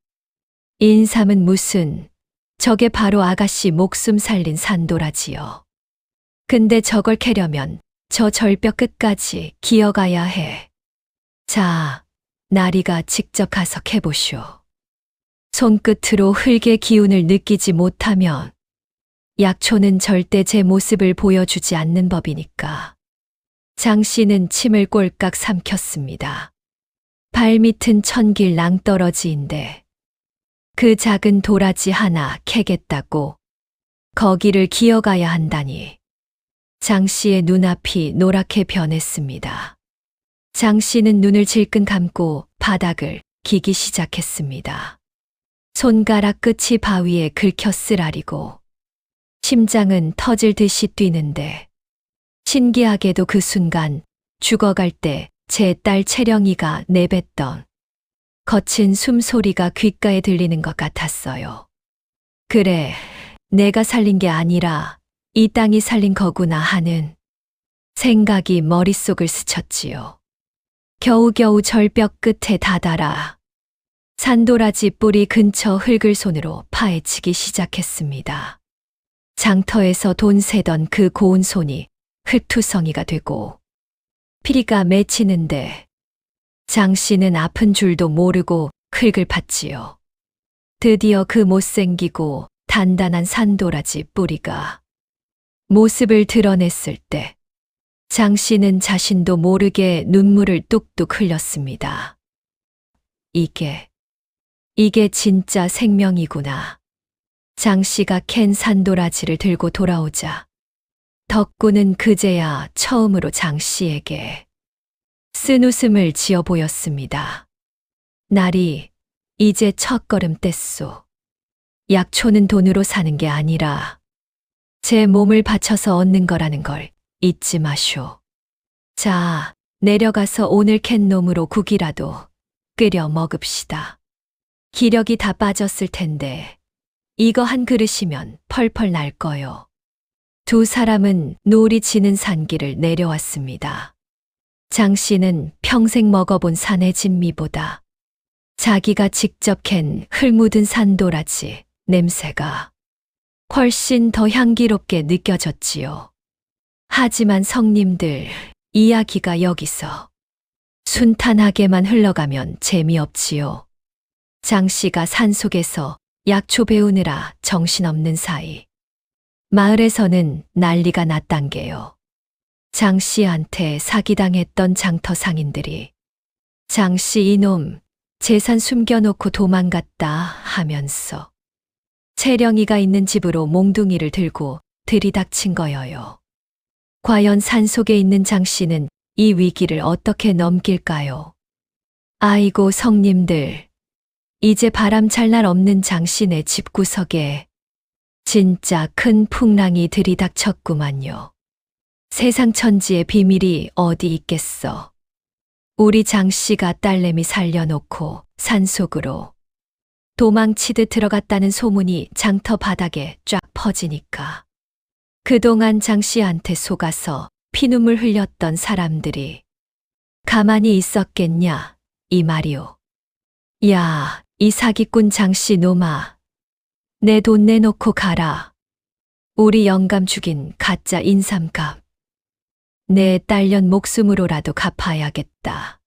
인삼은 무슨, 저게 바로 아가씨 목숨 살린 산도라지요. 근데 저걸 캐려면 저 절벽 끝까지 기어가야 해. 자, 나리가 직접 가서 캐보쇼. 손끝으로 흙의 기운을 느끼지 못하면 약초는 절대 제 모습을 보여주지 않는 법이니까. 장씨는 침을 꼴깍 삼켰습니다. 발밑은 천길 낭떠러지인데 그 작은 도라지 하나 캐겠다고 거기를 기어가야 한다니. 장씨의 눈앞이 노랗게 변했습니다. 장씨는 눈을 질끈 감고 바닥을 기기 시작했습니다. 손가락 끝이 바위에 긁혀 쓰라리고 심장은 터질 듯이 뛰는데 신기하게도 그 순간 죽어갈 때 제 딸 채령이가 내뱉던 거친 숨소리가 귓가에 들리는 것 같았어요. 그래, 내가 살린 게 아니라 이 땅이 살린 거구나 하는 생각이 머릿속을 스쳤지요. 겨우겨우 절벽 끝에 다다라 산도라지 뿌리 근처 흙을 손으로 파헤치기 시작했습니다. 장터에서 돈 세던 그 고운 손이 흙투성이가 되고 피리가 맺히는데 장 씨는 아픈 줄도 모르고 흙을 팠지요. 드디어 그 못생기고 단단한 산도라지 뿌리가 모습을 드러냈을 때 장 씨는 자신도 모르게 눈물을 뚝뚝 흘렸습니다. 이게 진짜 생명이구나. 장 씨가 캔 산도라지를 들고 돌아오자 덕구는 그제야 처음으로 장 씨에게 쓴웃음을 지어 보였습니다. 날이 이제 첫걸음 뗐소. 약초는 돈으로 사는 게 아니라 제 몸을 바쳐서 얻는 거라는 걸 잊지 마쇼. 자, 내려가서 오늘 캔 놈으로 국이라도 끓여 먹읍시다. 기력이 다 빠졌을 텐데 이거 한 그릇이면 펄펄 날 거요. 두 사람은 노을이 지는 산길을 내려왔습니다. 장 씨는 평생 먹어본 산의 진미보다 자기가 직접 캔 흙 묻은 산도라지 냄새가 훨씬 더 향기롭게 느껴졌지요. 하지만 성님들, 이야기가 여기서 순탄하게만 흘러가면 재미없지요. 장 씨가 산속에서 약초 배우느라 정신없는 사이 마을에서는 난리가 났단 게요. 장 씨한테 사기당했던 장터 상인들이 장 씨 이놈 재산 숨겨놓고 도망갔다 하면서 채령이가 있는 집으로 몽둥이를 들고 들이닥친 거여요. 과연 산속에 있는 장 씨는 이 위기를 어떻게 넘길까요? 아이고 성님들, 이제 바람잘 날 없는 장 씨네 집구석에 진짜 큰 풍랑이 들이닥쳤구만요. 세상 천지의 비밀이 어디 있겠어. 우리 장 씨가 딸내미 살려놓고 산속으로 도망치듯 들어갔다는 소문이 장터 바닥에 쫙 퍼지니까 그동안 장 씨한테 속아서 피눈물 흘렸던 사람들이 가만히 있었겠냐 이 말이오. 야, 이 사기꾼 장 씨 놈아, 내 돈 내놓고 가라. 우리 영감 죽인 가짜 인삼값 내 딸년 목숨으로라도 갚아야겠다.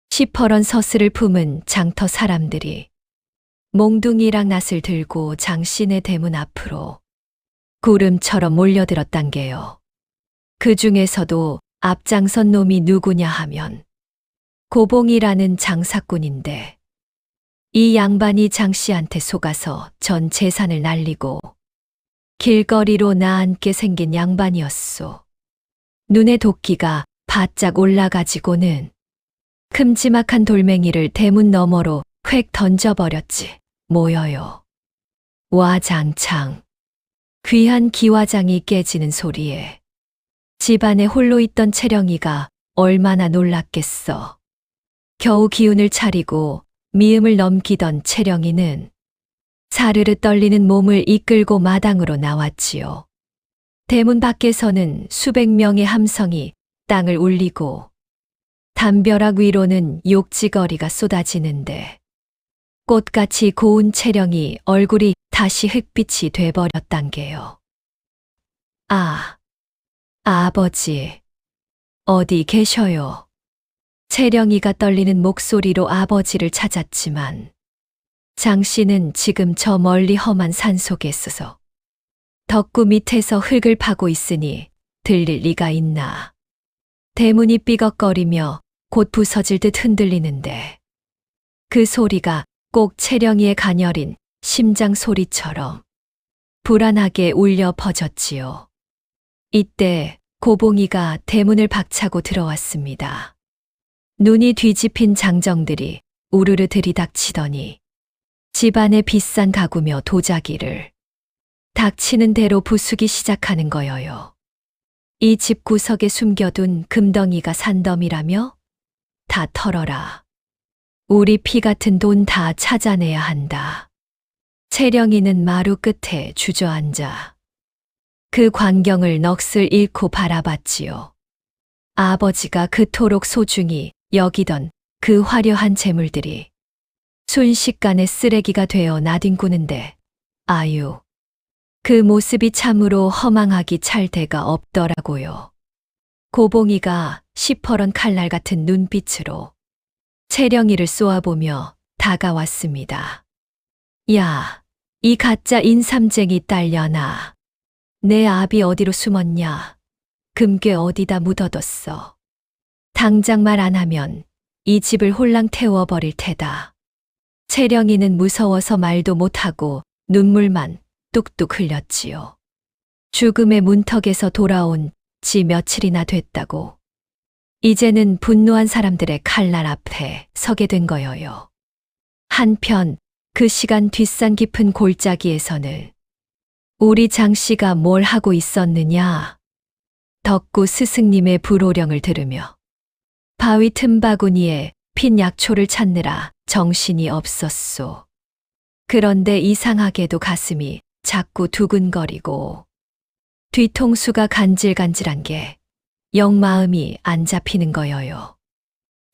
시퍼런 서슬을 품은 장터 사람들이 몽둥이랑 낫을 들고 장 씨네 대문 앞으로 구름처럼 몰려들었단 게요. 그 중에서도 앞장선 놈이 누구냐 하면 고봉이라는 장사꾼인데 이 양반이 장 씨한테 속아서 전 재산을 날리고 길거리로 나앉게 생긴 양반이었소. 눈에 도끼가 바짝 올라가지고는 큼지막한 돌멩이를 대문 너머로 휙 던져버렸지 뭐여요. 와 장창. 귀한 기와장이 깨지는 소리에 집안에 홀로 있던 채령이가 얼마나 놀랐겠어. 겨우 기운을 차리고 미음을 넘기던 채령이는 사르르 떨리는 몸을 이끌고 마당으로 나왔지요. 대문 밖에서는 수백 명의 함성이 땅을 울리고 담벼락 위로는 욕지거리가 쏟아지는데 꽃같이 고운 채령이 얼굴이 다시 흙빛이 돼버렸단 게요. 아, 아버지, 어디 계셔요? 채령이가 떨리는 목소리로 아버지를 찾았지만 장 씨는 지금 저 멀리 험한 산속에 있어서 덕구 밑에서 흙을 파고 있으니 들릴 리가 있나. 대문이 삐걱거리며 곧 부서질 듯 흔들리는데 그 소리가 꼭 채령이의 가녀린 심장 소리처럼 불안하게 울려 퍼졌지요. 이때 고봉이가 대문을 박차고 들어왔습니다. 눈이 뒤집힌 장정들이 우르르 들이닥치더니 집안의 비싼 가구며 도자기를 닥치는 대로 부수기 시작하는 거여요. 이 집 구석에 숨겨둔 금덩이가 산더미라며? 다 털어라. 우리 피 같은 돈 다 찾아내야 한다. 채령이는 마루 끝에 주저앉아 그 광경을 넋을 잃고 바라봤지요. 아버지가 그토록 소중히 여기던 그 화려한 재물들이 순식간에 쓰레기가 되어 나뒹구는데 아유, 그 모습이 참으로 허망하기 찰 데가 없더라고요. 고봉이가 시퍼런 칼날 같은 눈빛으로 채령이를 쏘아보며 다가왔습니다. 야, 이 가짜 인삼쟁이 딸려나. 내 압이 어디로 숨었냐? 금괴 어디다 묻어뒀어? 당장 말 안 하면 이 집을 홀랑 태워버릴 테다. 채령이는 무서워서 말도 못하고 눈물만 뚝뚝 흘렸지요. 죽음의 문턱에서 돌아온 지 며칠이나 됐다고. 이제는 분노한 사람들의 칼날 앞에 서게 된 거여요. 한편 그 시간 뒷산 깊은 골짜기에서는 우리 장씨가 뭘 하고 있었느냐? 덕구 스승님의 불호령을 들으며 바위 틈바구니에 핀 약초를 찾느라 정신이 없었소. 그런데 이상하게도 가슴이 자꾸 두근거리고 뒤통수가 간질간질한 게 영 마음이 안 잡히는 거여요.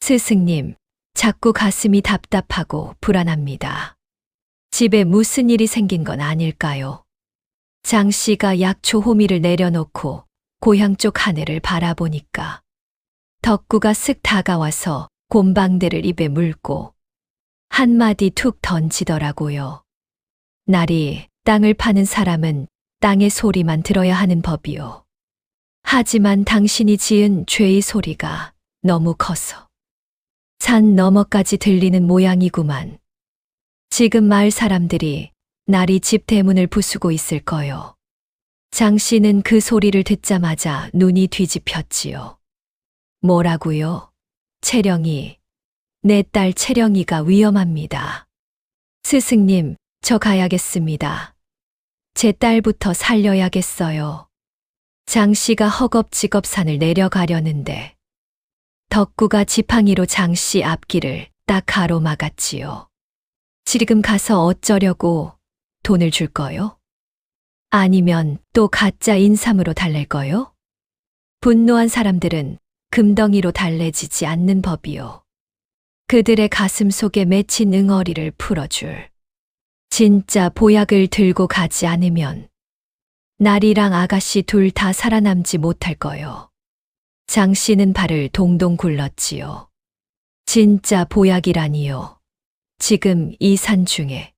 스승님, 자꾸 가슴이 답답하고 불안합니다. 집에 무슨 일이 생긴 건 아닐까요? 장 씨가 약초 호미를 내려놓고 고향 쪽 하늘을 바라보니까 덕구가 쓱 다가와서 곰방대를 입에 물고 한마디 툭 던지더라고요. 날이 땅을 파는 사람은 땅의 소리만 들어야 하는 법이요. 하지만 당신이 지은 죄의 소리가 너무 커서 산 너머까지 들리는 모양이구만. 지금 마을 사람들이 날이 집 대문을 부수고 있을 거요. 장 씨는 그 소리를 듣자마자 눈이 뒤집혔지요. 뭐라고요? 채령이, 내 딸 채령이가 위험합니다. 스승님, 저 가야겠습니다. 제 딸부터 살려야겠어요. 장 씨가 허겁지겁 산을 내려가려는데 덕구가 지팡이로 장 씨 앞길을 딱 가로막았지요. 지금 가서 어쩌려고? 돈을 줄 거요? 아니면 또 가짜 인삼으로 달랠 거요? 분노한 사람들은 금덩이로 달래지지 않는 법이요. 그들의 가슴 속에 맺힌 응어리를 풀어줄 진짜 보약을 들고 가지 않으면 날이랑 아가씨 둘 다 살아남지 못할 거요. 장 씨는 발을 동동 굴렀지요. 진짜 보약이라니요. 지금 이 산 중에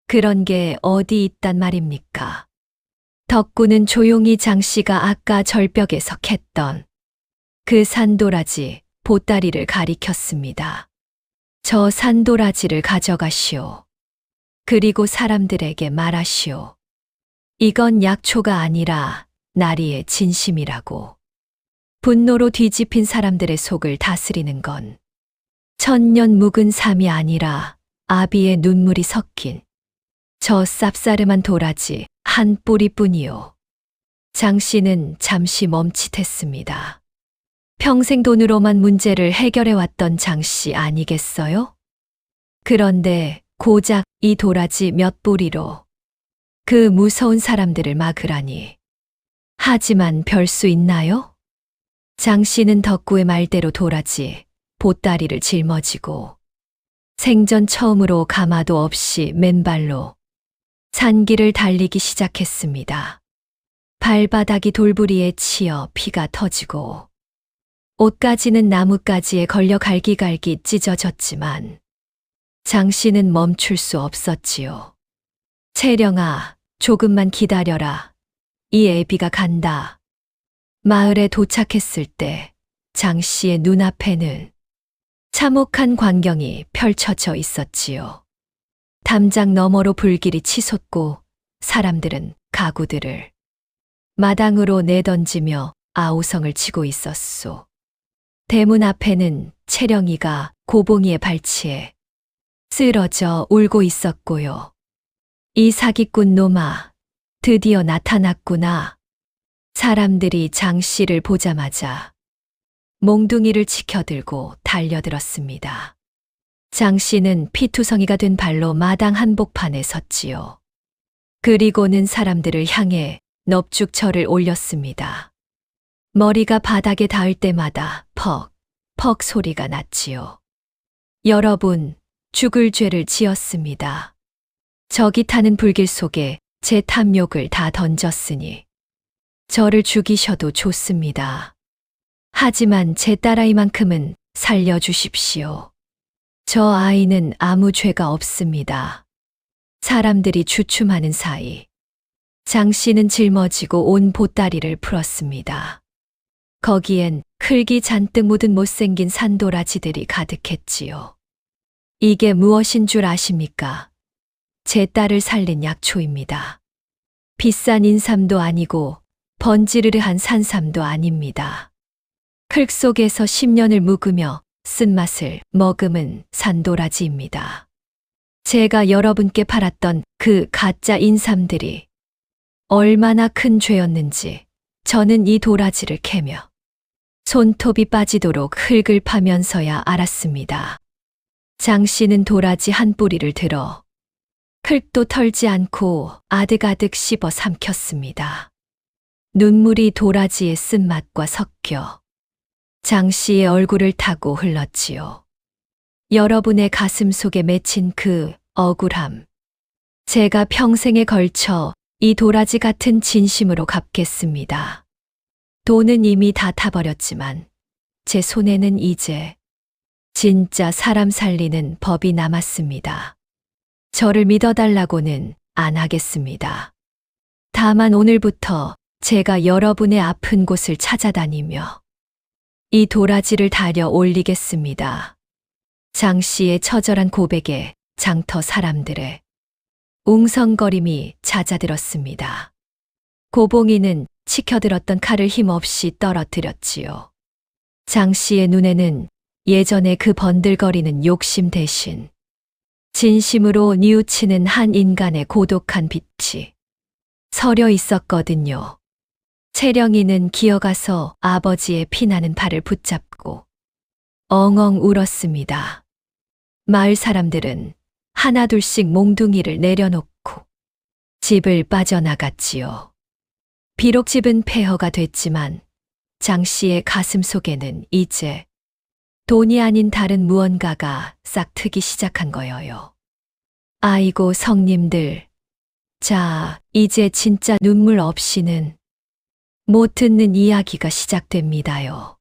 그런 게 어디 있단 말입니까? 덕구는 조용히 장 씨가 아까 절벽에서 캤던 그 산도라지 보따리를 가리켰습니다. 저 산도라지를 가져가시오. 그리고 사람들에게 말하시오. 이건 약초가 아니라 나리의 진심이라고. 분노로 뒤집힌 사람들의 속을 다스리는 건 천년 묵은 삶이 아니라 아비의 눈물이 섞인 저 쌉싸름한 도라지 한 뿌리뿐이요. 장 씨는 잠시 멈칫했습니다. 평생 돈으로만 문제를 해결해왔던 장 씨 아니겠어요? 그런데 고작 이 도라지 몇 뿌리로 그 무서운 사람들을 막으라니. 하지만 별 수 있나요? 장 씨는 덕구의 말대로 도라지, 보따리를 짊어지고 생전 처음으로 가마도 없이 맨발로 산길을 달리기 시작했습니다. 발바닥이 돌부리에 치여 피가 터지고 옷가지는 나뭇가지에 걸려 갈기갈기 찢어졌지만 장 씨는 멈출 수 없었지요. 채령아, 조금만 기다려라. 이 애비가 간다. 마을에 도착했을 때 장 씨의 눈앞에는 참혹한 광경이 펼쳐져 있었지요. 담장 너머로 불길이 치솟고 사람들은 가구들을 마당으로 내던지며 아우성을 치고 있었소. 대문 앞에는 채령이가 고봉이의 발치에 쓰러져 울고 있었고요. 이 사기꾼 놈아, 드디어 나타났구나. 사람들이 장 씨를 보자마자 몽둥이를 치켜들고 달려들었습니다. 장 씨는 피투성이가 된 발로 마당 한복판에 섰지요. 그리고는 사람들을 향해 넙죽철을 올렸습니다. 머리가 바닥에 닿을 때마다 퍽, 퍽 소리가 났지요. 여러분, 죽을 죄를 지었습니다. 저기 타는 불길 속에 제 탐욕을 다 던졌으니 저를 죽이셔도 좋습니다. 하지만 제 딸아이만큼은 살려주십시오. 저 아이는 아무 죄가 없습니다. 사람들이 주춤하는 사이 장 씨는 짊어지고 온 보따리를 풀었습니다. 거기엔 흙이 잔뜩 묻은 못생긴 산도라지들이 가득했지요. 이게 무엇인 줄 아십니까? 제 딸을 살린 약초입니다. 비싼 인삼도 아니고 번지르르한 산삼도 아닙니다. 흙 속에서 10년을 묵으며 쓴맛을 머금은 산도라지입니다. 제가 여러분께 팔았던 그 가짜 인삼들이 얼마나 큰 죄였는지 저는 이 도라지를 캐며 손톱이 빠지도록 흙을 파면서야 알았습니다. 장 씨는 도라지 한 뿌리를 들어 흙도 털지 않고 아득아득 씹어 삼켰습니다. 눈물이 도라지의 쓴맛과 섞여 장 씨의 얼굴을 타고 흘렀지요. 여러분의 가슴 속에 맺힌 그 억울함. 제가 평생에 걸쳐 이 도라지 같은 진심으로 갚겠습니다. 돈은 이미 다 타버렸지만 제 손에는 이제 진짜 사람 살리는 법이 남았습니다. 저를 믿어달라고는 안 하겠습니다. 다만 오늘부터 제가 여러분의 아픈 곳을 찾아다니며 이 도라지를 다려 올리겠습니다. 장 씨의 처절한 고백에 장터 사람들의 웅성거림이 잦아들었습니다. 고봉이는 치켜들었던 칼을 힘없이 떨어뜨렸지요. 장 씨의 눈에는 예전에 그 번들거리는 욕심 대신 진심으로 뉘우치는 한 인간의 고독한 빛이 서려 있었거든요. 채령이는 기어가서 아버지의 피나는 발을 붙잡고 엉엉 울었습니다. 마을 사람들은 하나둘씩 몽둥이를 내려놓고 집을 빠져나갔지요. 비록 집은 폐허가 됐지만 장 씨의 가슴 속에는 이제 돈이 아닌 다른 무언가가 싹트기 시작한 거예요. 아이고 성님들, 자, 이제 진짜 눈물 없이는 못 듣는 이야기가 시작됩니다요.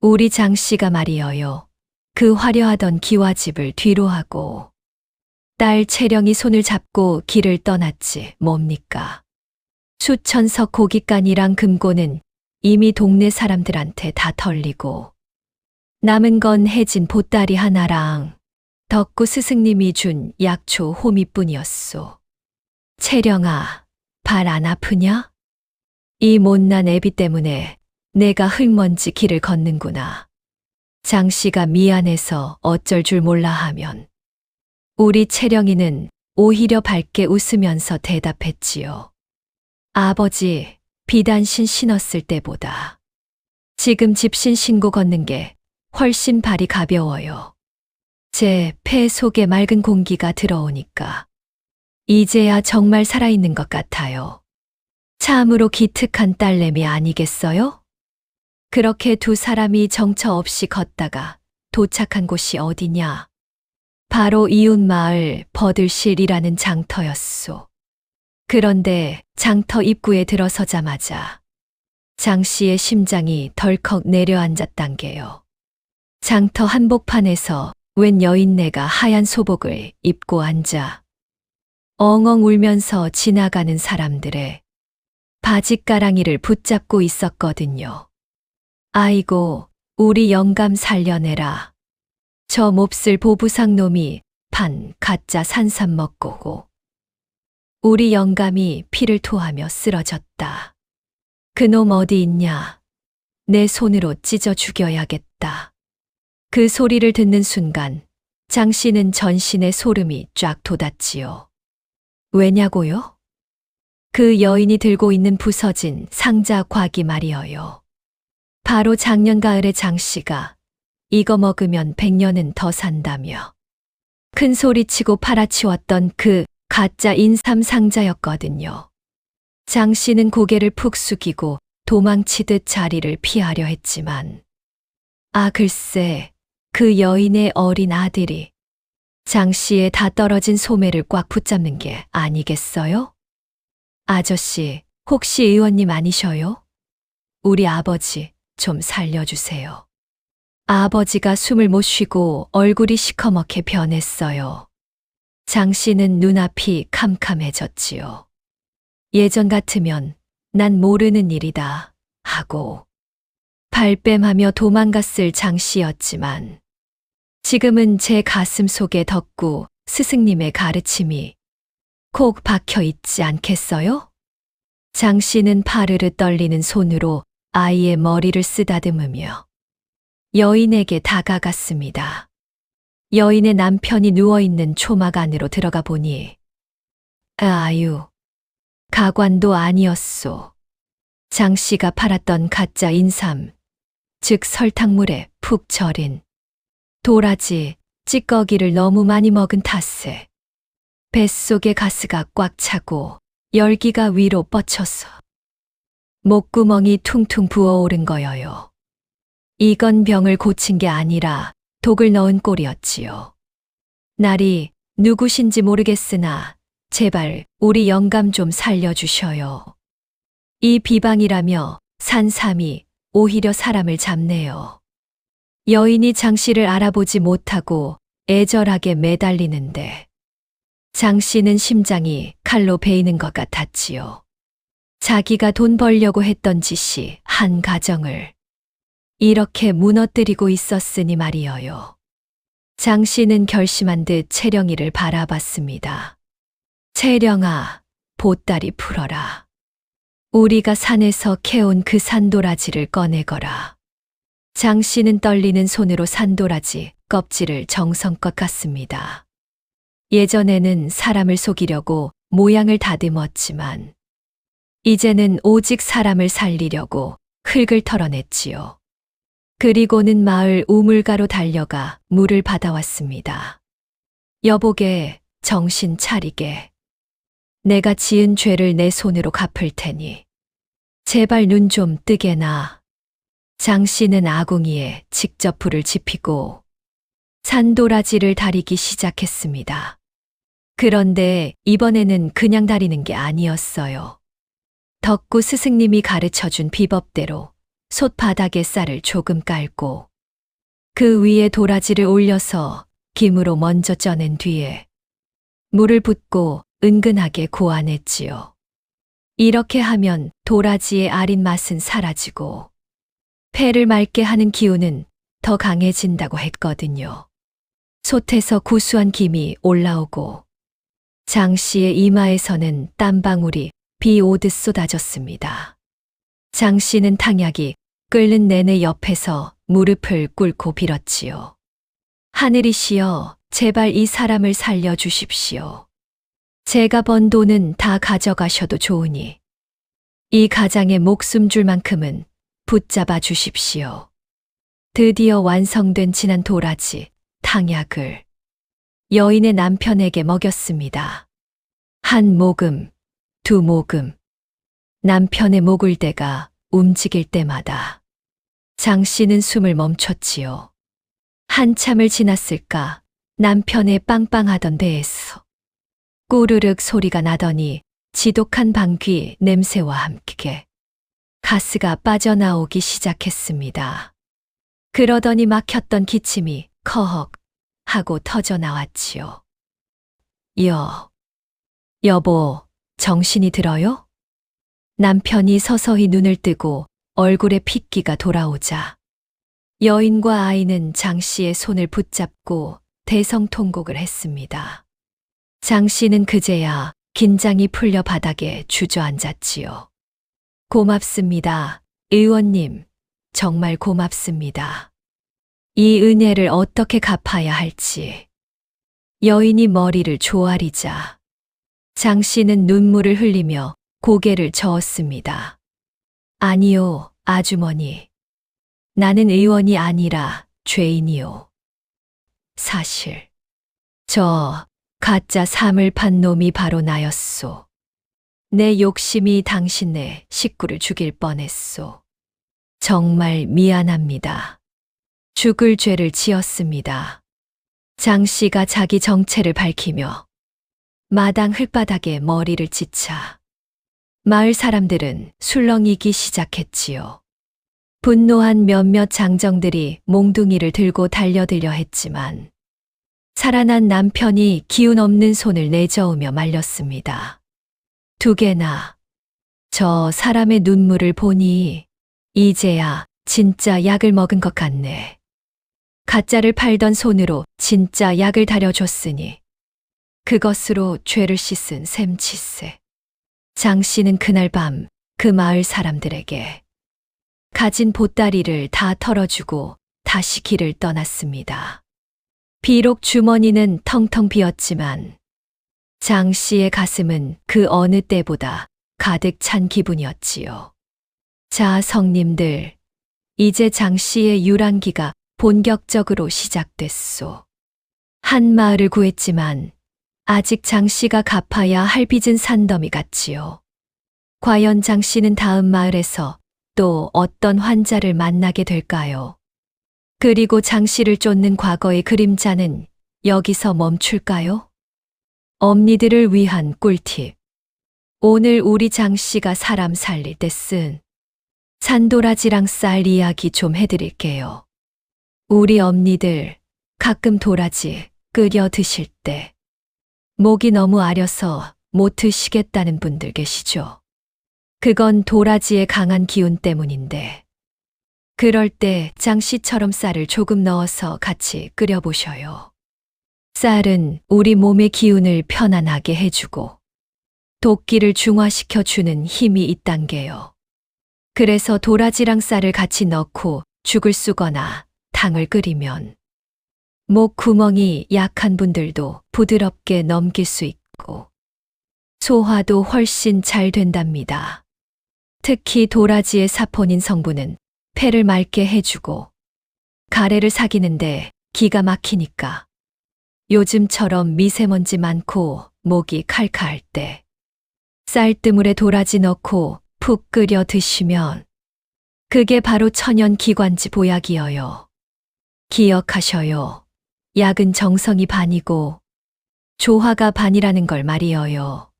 우리 장 씨가 말이여요. 그 화려하던 기와집을 뒤로하고 딸 채령이 손을 잡고 길을 떠났지 뭡니까. 수천 석 고깃간이랑 금고는 이미 동네 사람들한테 다 털리고 남은 건 해진 보따리 하나랑 덕구 스승님이 준 약초 호미뿐이었소. 채령아, 발 안 아프냐? 이 못난 애비 때문에 내가 흙먼지 길을 걷는구나. 장 씨가 미안해서 어쩔 줄 몰라 하면 우리 채령이는 오히려 밝게 웃으면서 대답했지요. 아버지, 비단신 신었을 때보다 지금 집신 신고 걷는 게 훨씬 발이 가벼워요. 제 폐 속에 맑은 공기가 들어오니까 이제야 정말 살아있는 것 같아요. 참으로 기특한 딸내미 아니겠어요? 그렇게 두 사람이 정처 없이 걷다가 도착한 곳이 어디냐? 바로 이웃 마을 버들실이라는 장터였소. 그런데 장터 입구에 들어서자마자 장 씨의 심장이 덜컥 내려앉았단 게요. 장터 한복판에서 웬 여인네가 하얀 소복을 입고 앉아 엉엉 울면서 지나가는 사람들의 바짓가랑이를 붙잡고 있었거든요. 아이고, 우리 영감 살려내라. 저 몹쓸 보부상 놈이 판 가짜 산삼 먹고고 우리 영감이 피를 토하며 쓰러졌다. 그놈 어디 있냐? 내 손으로 찢어 죽여야겠다. 그 소리를 듣는 순간 장 씨는 전신에 소름이 쫙 돋았지요. 왜냐고요? 그 여인이 들고 있는 부서진 상자 곽이 말이어요. 바로 작년 가을에 장 씨가 이거 먹으면 100년은 더 산다며 큰 소리치고 팔아치웠던 그 가짜 인삼 상자였거든요. 장 씨는 고개를 푹 숙이고 도망치듯 자리를 피하려 했지만 글쎄 그 여인의 어린 아들이 장 씨의 다 떨어진 소매를 꽉 붙잡는 게 아니겠어요? 아저씨, 혹시 의원님 아니셔요? 우리 아버지 좀 살려주세요. 아버지가 숨을 못 쉬고 얼굴이 시커멓게 변했어요. 장 씨는 눈앞이 캄캄해졌지요. 예전 같으면 난 모르는 일이다 하고 발뺌하며 도망갔을 장 씨였지만 지금은 제 가슴 속에 덕구 스승님의 가르침이 콕 박혀 있지 않겠어요? 장 씨는 파르르 떨리는 손으로 아이의 머리를 쓰다듬으며 여인에게 다가갔습니다. 여인의 남편이 누워있는 초막 안으로 들어가 보니 아유, 가관도 아니었소. 장 씨가 팔았던 가짜 인삼, 즉 설탕물에 푹 절인 도라지, 찌꺼기를 너무 많이 먹은 탓에 뱃속에 가스가 꽉 차고 열기가 위로 뻗쳐서 목구멍이 퉁퉁 부어오른 거여요. 이건 병을 고친 게 아니라 독을 넣은 꼴이었지요. 날이 누구신지 모르겠으나 제발 우리 영감 좀 살려주셔요. 이 비방이라며 산삼이 오히려 사람을 잡네요. 여인이 장 씨를 알아보지 못하고 애절하게 매달리는데 장 씨는 심장이 칼로 베이는 것 같았지요. 자기가 돈 벌려고 했던 짓이 한 가정을 이렇게 무너뜨리고 있었으니 말이어요. 장 씨는 결심한 듯 채령이를 바라봤습니다. 채령아, 보따리 풀어라. 우리가 산에서 캐온 그 산도라지를 꺼내거라. 장 씨는 떨리는 손으로 산도라지 껍질을 정성껏 깠습니다. 예전에는 사람을 속이려고 모양을 다듬었지만 이제는 오직 사람을 살리려고 흙을 털어냈지요. 그리고는 마을 우물가로 달려가 물을 받아왔습니다. 여보게, 정신 차리게. 내가 지은 죄를 내 손으로 갚을 테니 제발 눈 좀 뜨게 나. 장 씨는 아궁이에 직접 불을 지피고 산도라지를 다리기 시작했습니다. 그런데 이번에는 그냥 다리는 게 아니었어요. 덕구 스승님이 가르쳐준 비법대로 솥바닥에 쌀을 조금 깔고 그 위에 도라지를 올려서 김으로 먼저 쪄낸 뒤에 물을 붓고 은근하게 고아냈지요. 이렇게 하면 도라지의 아린 맛은 사라지고 폐를 맑게 하는 기운은 더 강해진다고 했거든요. 솥에서 구수한 김이 올라오고 장 씨의 이마에서는 땀방울이 비 오듯 쏟아졌습니다. 장 씨는 탕약이 끓는 내내 옆에서 무릎을 꿇고 빌었지요. 하늘이시여, 제발 이 사람을 살려주십시오. 제가 번 돈은 다 가져가셔도 좋으니 이 가장의 목숨 줄 만큼은 붙잡아 주십시오. 드디어 완성된 진한 도라지, 탕약을 여인의 남편에게 먹였습니다. 한 모금, 두 모금. 남편의 목을대가 움직일 때마다 장 씨는 숨을 멈췄지요. 한참을 지났을까 남편의 빵빵하던 배에서 꾸르륵 소리가 나더니 지독한 방귀 냄새와 함께 가스가 빠져나오기 시작했습니다. 그러더니 막혔던 기침이 커헉 하고 터져 나왔지요. 여보, 정신이 들어요? 남편이 서서히 눈을 뜨고 얼굴에 핏기가 돌아오자 여인과 아이는 장 씨의 손을 붙잡고 대성통곡을 했습니다. 장 씨는 그제야 긴장이 풀려 바닥에 주저앉았지요. 고맙습니다, 의원님. 정말 고맙습니다. 이 은혜를 어떻게 갚아야 할지. 여인이 머리를 조아리자 장 씨는 눈물을 흘리며 고개를 저었습니다. 아니요, 아주머니. 나는 의원이 아니라 죄인이요. 사실 저 가짜 삼을 판 놈이 바로 나였소. 내 욕심이 당신네 식구를 죽일 뻔했소. 정말 미안합니다. 죽을 죄를 지었습니다. 장 씨가 자기 정체를 밝히며 마당 흙바닥에 머리를 찢자 마을 사람들은 술렁이기 시작했지요. 분노한 몇몇 장정들이 몽둥이를 들고 달려들려 했지만 살아난 남편이 기운 없는 손을 내저으며 말렸습니다. 두개나 저 사람의 눈물을 보니 이제야 진짜 약을 먹은 것 같네. 가짜를 팔던 손으로 진짜 약을 다려줬으니 그것으로 죄를 씻은 셈치세. 장 씨는 그날 밤 그 마을 사람들에게 가진 보따리를 다 털어주고 다시 길을 떠났습니다. 비록 주머니는 텅텅 비었지만 장 씨의 가슴은 그 어느 때보다 가득 찬 기분이었지요. 자, 성님들, 이제 장 씨의 유랑기가 본격적으로 시작됐소. 한 마을을 구했지만 아직 장 씨가 갚아야 할 빚은 산더미 같지요. 과연 장 씨는 다음 마을에서 또 어떤 환자를 만나게 될까요? 그리고 장 씨를 쫓는 과거의 그림자는 여기서 멈출까요? 엄니들을 위한 꿀팁. 오늘 우리 장 씨가 사람 살릴 때 쓴 산도라지랑 쌀 이야기 좀 해드릴게요. 우리 엄니들 가끔 도라지 끓여 드실 때 목이 너무 아려서 못 드시겠다는 분들 계시죠? 그건 도라지의 강한 기운 때문인데 그럴 때 장 씨처럼 쌀을 조금 넣어서 같이 끓여보셔요. 쌀은 우리 몸의 기운을 편안하게 해주고 도끼를 중화시켜주는 힘이 있단 게요. 그래서 도라지랑 쌀을 같이 넣고 죽을 쓰거나 탕을 끓이면 목 구멍이 약한 분들도 부드럽게 넘길 수 있고 소화도 훨씬 잘 된답니다. 특히 도라지의 사포닌 성분은 폐를 맑게 해주고 가래를 삭이는데 기가 막히니까 요즘처럼 미세먼지 많고 목이 칼칼할 때 쌀뜨물에 도라지 넣고 푹 끓여 드시면 그게 바로 천연 기관지 보약이어요. 기억하셔요. 약은 정성이 반이고 조화가 반이라는 걸 말이어요.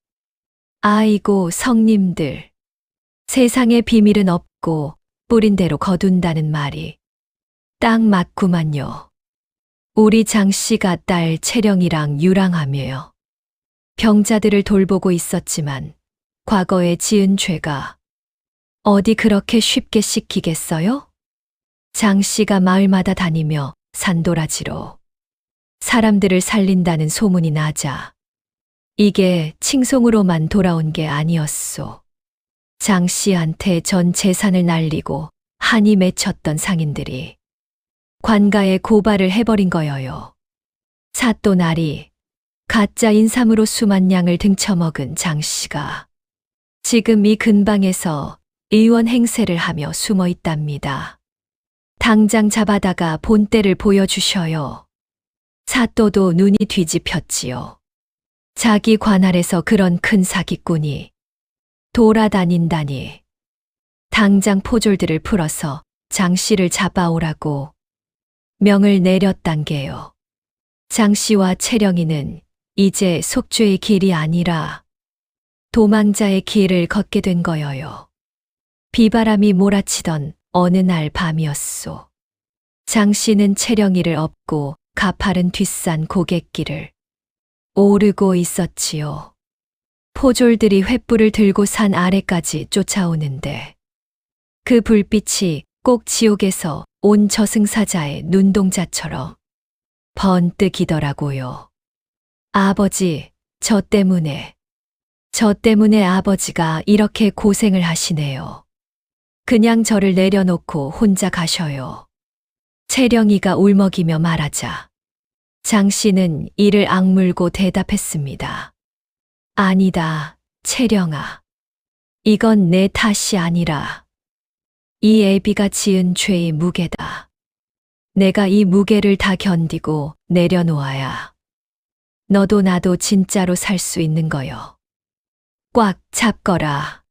아이고 성님들, 세상에 비밀은 없고 뿌린 대로 거둔다는 말이 딱 맞구만요. 우리 장 씨가 딸 채령이랑 유랑하며 병자들을 돌보고 있었지만 과거에 지은 죄가 어디 그렇게 쉽게 씻기겠어요? 장 씨가 마을마다 다니며 산도라지로 사람들을 살린다는 소문이 나자 이게 칭송으로만 돌아온 게 아니었소. 장 씨한테 전 재산을 날리고 한이 맺혔던 상인들이 관가에 고발을 해버린 거여요. 사또날이 가짜 인삼으로 수만 양을 등쳐먹은 장 씨가 지금 이 근방에서 의원 행세를 하며 숨어 있답니다. 당장 잡아다가 본때를 보여주셔요. 사또도 눈이 뒤집혔지요. 자기 관할에서 그런 큰 사기꾼이 돌아다닌다니. 당장 포졸들을 풀어서 장 씨를 잡아오라고 명을 내렸단 게요. 장 씨와 채령이는 이제 속죄의 길이 아니라 도망자의 길을 걷게 된 거여요. 비바람이 몰아치던 어느 날 밤이었소. 장 씨는 채령이를 업고 가파른 뒷산 고갯길을 오르고 있었지요. 포졸들이 횃불을 들고 산 아래까지 쫓아오는데 그 불빛이 꼭 지옥에서 온 저승사자의 눈동자처럼 번뜩이더라고요. 아버지, 저 때문에 아버지가 이렇게 고생을 하시네요. 그냥 저를 내려놓고 혼자 가셔요. 채령이가 울먹이며 말하자 장 씨는 이를 악물고 대답했습니다. 아니다, 채령아. 이건 내 탓이 아니라 이 애비가 지은 죄의 무게다. 내가 이 무게를 다 견디고 내려놓아야 너도 나도 진짜로 살 수 있는 거요. 꽉 잡거라.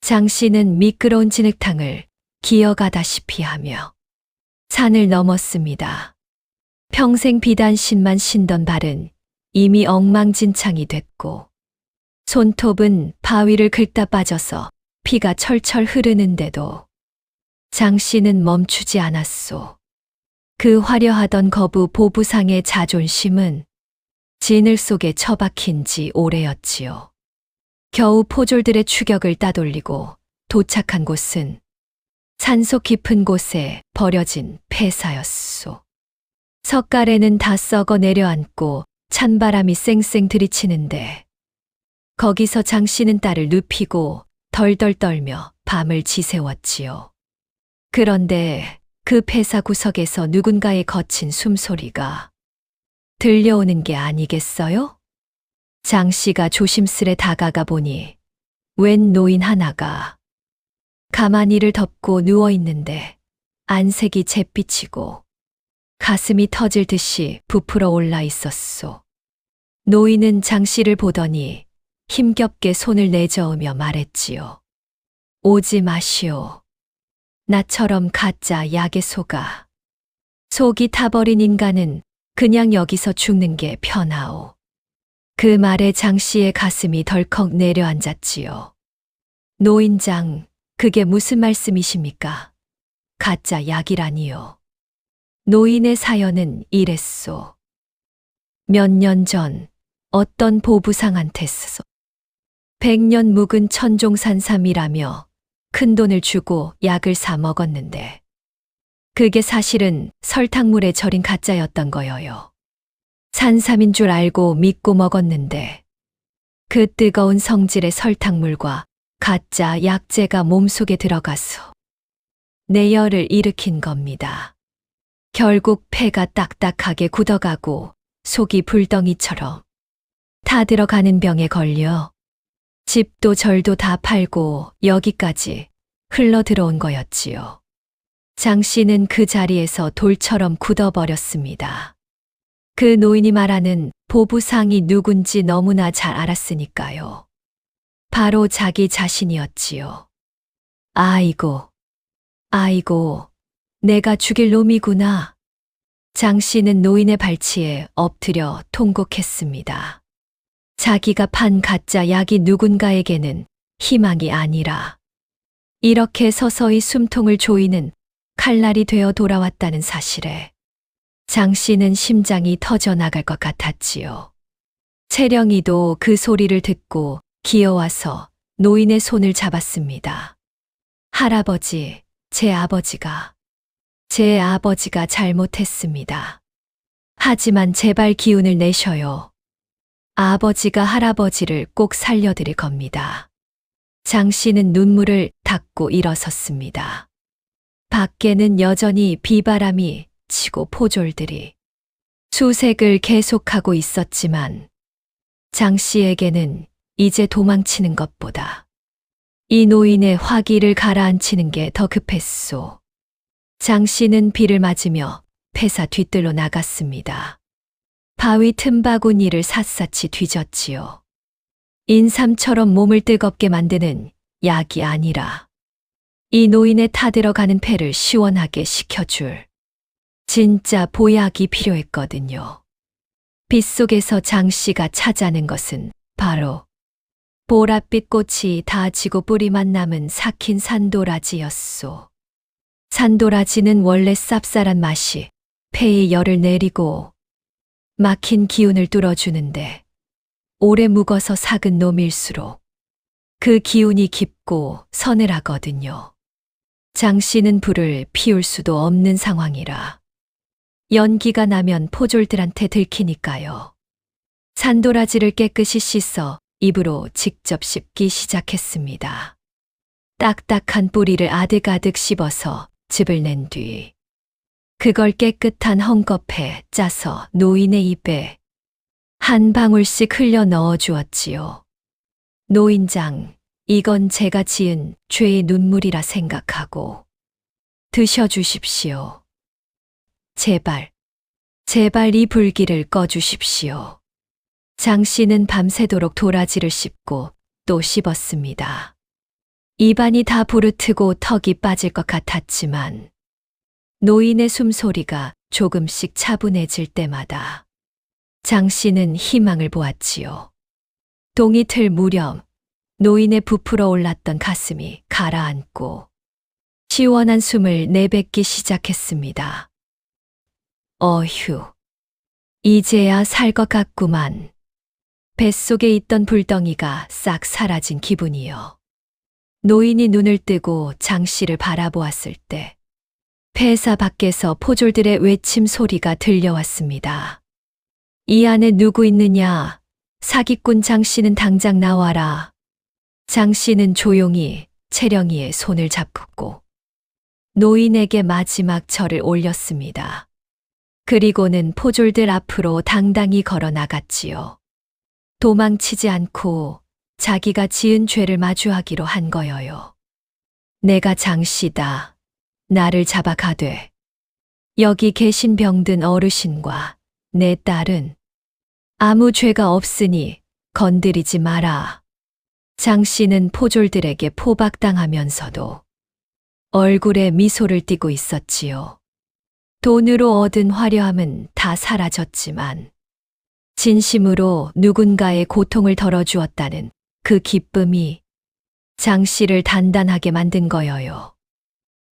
장 씨는 미끄러운 진흙탕을 기어가다시피 하며 산을 넘었습니다. 평생 비단신만 신던 발은 이미 엉망진창이 됐고 손톱은 바위를 긁다 빠져서 피가 철철 흐르는데도 장 씨는 멈추지 않았소. 그 화려하던 거부 보부상의 자존심은 진을 속에 처박힌 지 오래였지요. 겨우 포졸들의 추격을 따돌리고 도착한 곳은 산속 깊은 곳에 버려진 폐사였소. 석가래는 다 썩어 내려앉고 찬바람이 쌩쌩 들이치는데 거기서 장 씨는 딸을 눕히고 덜덜 떨며 밤을 지새웠지요. 그런데 그 폐사 구석에서 누군가의 거친 숨소리가 들려오는 게 아니겠어요? 장 씨가 조심스레 다가가 보니 웬 노인 하나가 가만히 이를 덮고 누워 있는데 안색이 잿빛이고 가슴이 터질 듯이 부풀어 올라 있었소. 노인은 장 씨를 보더니 힘겹게 손을 내저으며 말했지요. 오지 마시오. 나처럼 가짜 약에 속아. 속이 타버린 인간은 그냥 여기서 죽는 게 편하오. 그 말에 장 씨의 가슴이 덜컥 내려앉았지요. 노인장, 그게 무슨 말씀이십니까? 가짜 약이라니요. 노인의 사연은 이랬소. 몇 년 전 어떤 보부상한테서 100년 묵은 천종산삼이라며 큰돈을 주고 약을 사 먹었는데 그게 사실은 설탕물에 절인 가짜였던 거여요. 산삼인 줄 알고 믿고 먹었는데 그 뜨거운 성질의 설탕물과 가짜 약재가 몸속에 들어가서 뇌열을 일으킨 겁니다. 결국 폐가 딱딱하게 굳어가고 속이 불덩이처럼 다 들어가는 병에 걸려 집도 절도 다 팔고 여기까지 흘러 들어온 거였지요. 장 씨는 그 자리에서 돌처럼 굳어버렸습니다. 그 노인이 말하는 보부상이 누군지 너무나 잘 알았으니까요. 바로 자기 자신이었지요. 아이고, 아이고, 내가 죽일 놈이구나. 장 씨는 노인의 발치에 엎드려 통곡했습니다. 자기가 판 가짜 약이 누군가에게는 희망이 아니라 이렇게 서서히 숨통을 조이는 칼날이 되어 돌아왔다는 사실에 장 씨는 심장이 터져 나갈 것 같았지요. 채령이도 그 소리를 듣고 기어와서 노인의 손을 잡았습니다. 할아버지, 제 아버지가 잘못했습니다. 하지만 제발 기운을 내셔요. 아버지가 할아버지를 꼭 살려드릴 겁니다. 장 씨는 눈물을 닦고 일어섰습니다. 밖에는 여전히 비바람이 치고 포졸들이 수색을 계속하고 있었지만 장 씨에게는 이제 도망치는 것보다 이 노인의 화기를 가라앉히는 게 더 급했소. 장 씨는 비를 맞으며 폐사 뒤뜰로 나갔습니다. 바위 틈바구니를 샅샅이 뒤졌지요. 인삼처럼 몸을 뜨겁게 만드는 약이 아니라 이 노인의 타들어가는 폐를 시원하게 식혀줄 진짜 보약이 필요했거든요. 빗속에서 장 씨가 찾아낸 것은 바로 보랏빛 꽃이 다 지고 뿌리만 남은 삭힌 산도라지였소. 산도라지는 원래 쌉쌀한 맛이 폐에 열을 내리고 막힌 기운을 뚫어주는데 오래 묵어서 삭은 놈일수록 그 기운이 깊고 서늘하거든요. 장 씨는 불을 피울 수도 없는 상황이라 연기가 나면 포졸들한테 들키니까요. 산도라지를 깨끗이 씻어 입으로 직접 씹기 시작했습니다. 딱딱한 뿌리를 아득아득 씹어서 즙을 낸 뒤 그걸 깨끗한 헝겊에 짜서 노인의 입에 한 방울씩 흘려 넣어 주었지요. 노인장, 이건 제가 지은 죄의 눈물이라 생각하고 드셔주십시오. 제발 이 불길을 꺼주십시오. 장 씨는 밤새도록 도라지를 씹고 또 씹었습니다. 입안이 다 부르트고 턱이 빠질 것 같았지만 노인의 숨소리가 조금씩 차분해질 때마다 장 씨는 희망을 보았지요. 동이 틀 무렵 노인의 부풀어 올랐던 가슴이 가라앉고 시원한 숨을 내뱉기 시작했습니다. 어휴, 이제야 살 것 같구만. 뱃속에 있던 불덩이가 싹 사라진 기분이요. 노인이 눈을 뜨고 장 씨를 바라보았을 때 폐사 밖에서 포졸들의 외침 소리가 들려왔습니다. 이 안에 누구 있느냐? 사기꾼 장 씨는 당장 나와라. 장 씨는 조용히 채령이의 손을 잡고 노인에게 마지막 절을 올렸습니다. 그리고는 포졸들 앞으로 당당히 걸어 나갔지요. 도망치지 않고 자기가 지은 죄를 마주하기로 한 거여요. 내가 장 씨다. 나를 잡아가되 여기 계신 병든 어르신과 내 딸은 아무 죄가 없으니 건드리지 마라. 장 씨는 포졸들에게 포박당하면서도 얼굴에 미소를 띠고 있었지요. 돈으로 얻은 화려함은 다 사라졌지만 진심으로 누군가의 고통을 덜어주었다는 그 기쁨이 장 씨를 단단하게 만든 거여요.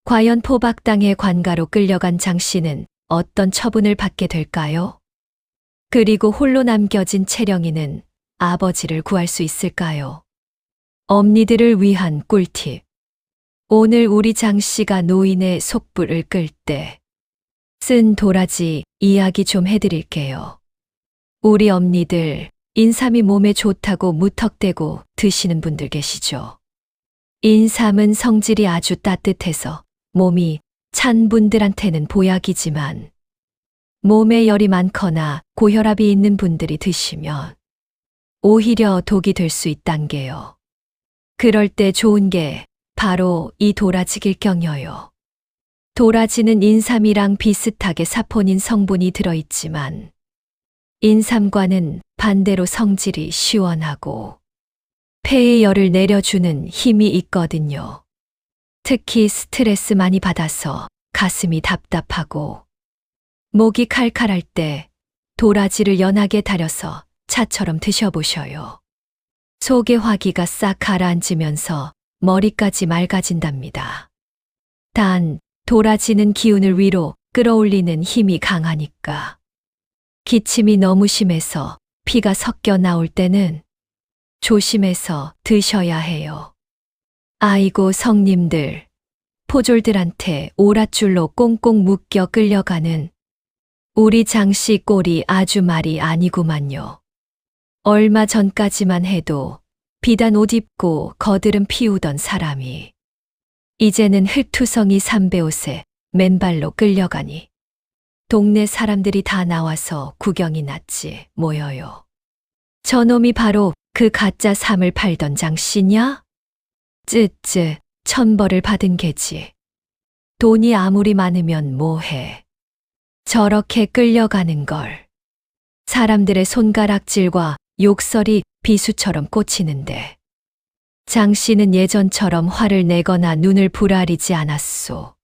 과연 포박당의 관가로 끌려간 장 씨는 어떤 처분을 받게 될까요? 그리고 홀로 남겨진 채령이는 아버지를 구할 수 있을까요? 엄니들을 위한 꿀팁. 오늘 우리 장 씨가 노인의 속불을 끌 때 쓴 도라지 이야기 좀 해드릴게요. 우리 엄니들 인삼이 몸에 좋다고 무턱대고 드시는 분들 계시죠? 인삼은 성질이 아주 따뜻해서 몸이 찬 분들한테는 보약이지만 몸에 열이 많거나 고혈압이 있는 분들이 드시면 오히려 독이 될 수 있단 게요. 그럴 때 좋은 게 바로 이 도라지길 경여요. 도라지는 인삼이랑 비슷하게 사포닌 성분이 들어있지만 인삼과는 반대로 성질이 시원하고 폐의 열을 내려주는 힘이 있거든요. 특히 스트레스 많이 받아서 가슴이 답답하고 목이 칼칼할 때 도라지를 연하게 달여서 차처럼 드셔보셔요. 속의 화기가 싹 가라앉으면서 머리까지 맑아진답니다. 단, 도라지는 기운을 위로 끌어올리는 힘이 강하니까 기침이 너무 심해서 피가 섞여 나올 때는 조심해서 드셔야 해요. 아이고 성님들, 포졸들한테 오랏줄로 꽁꽁 묶여 끌려가는 우리 장씨 꼴이 아주 말이 아니구만요. 얼마 전까지만 해도 비단 옷 입고 거드름 피우던 사람이 이제는 흙투성이 삼배옷에 맨발로 끌려가니 동네 사람들이 다 나와서 구경이 났지 뭐여요. 저놈이 바로 그 가짜 삼을 팔던 장씨냐? 쯔쯔, 천벌을 받은 개지. 돈이 아무리 많으면 뭐해. 저렇게 끌려가는 걸. 사람들의 손가락질과 욕설이 비수처럼 꽂히는데 장 씨는 예전처럼 화를 내거나 눈을 부라리지 않았소.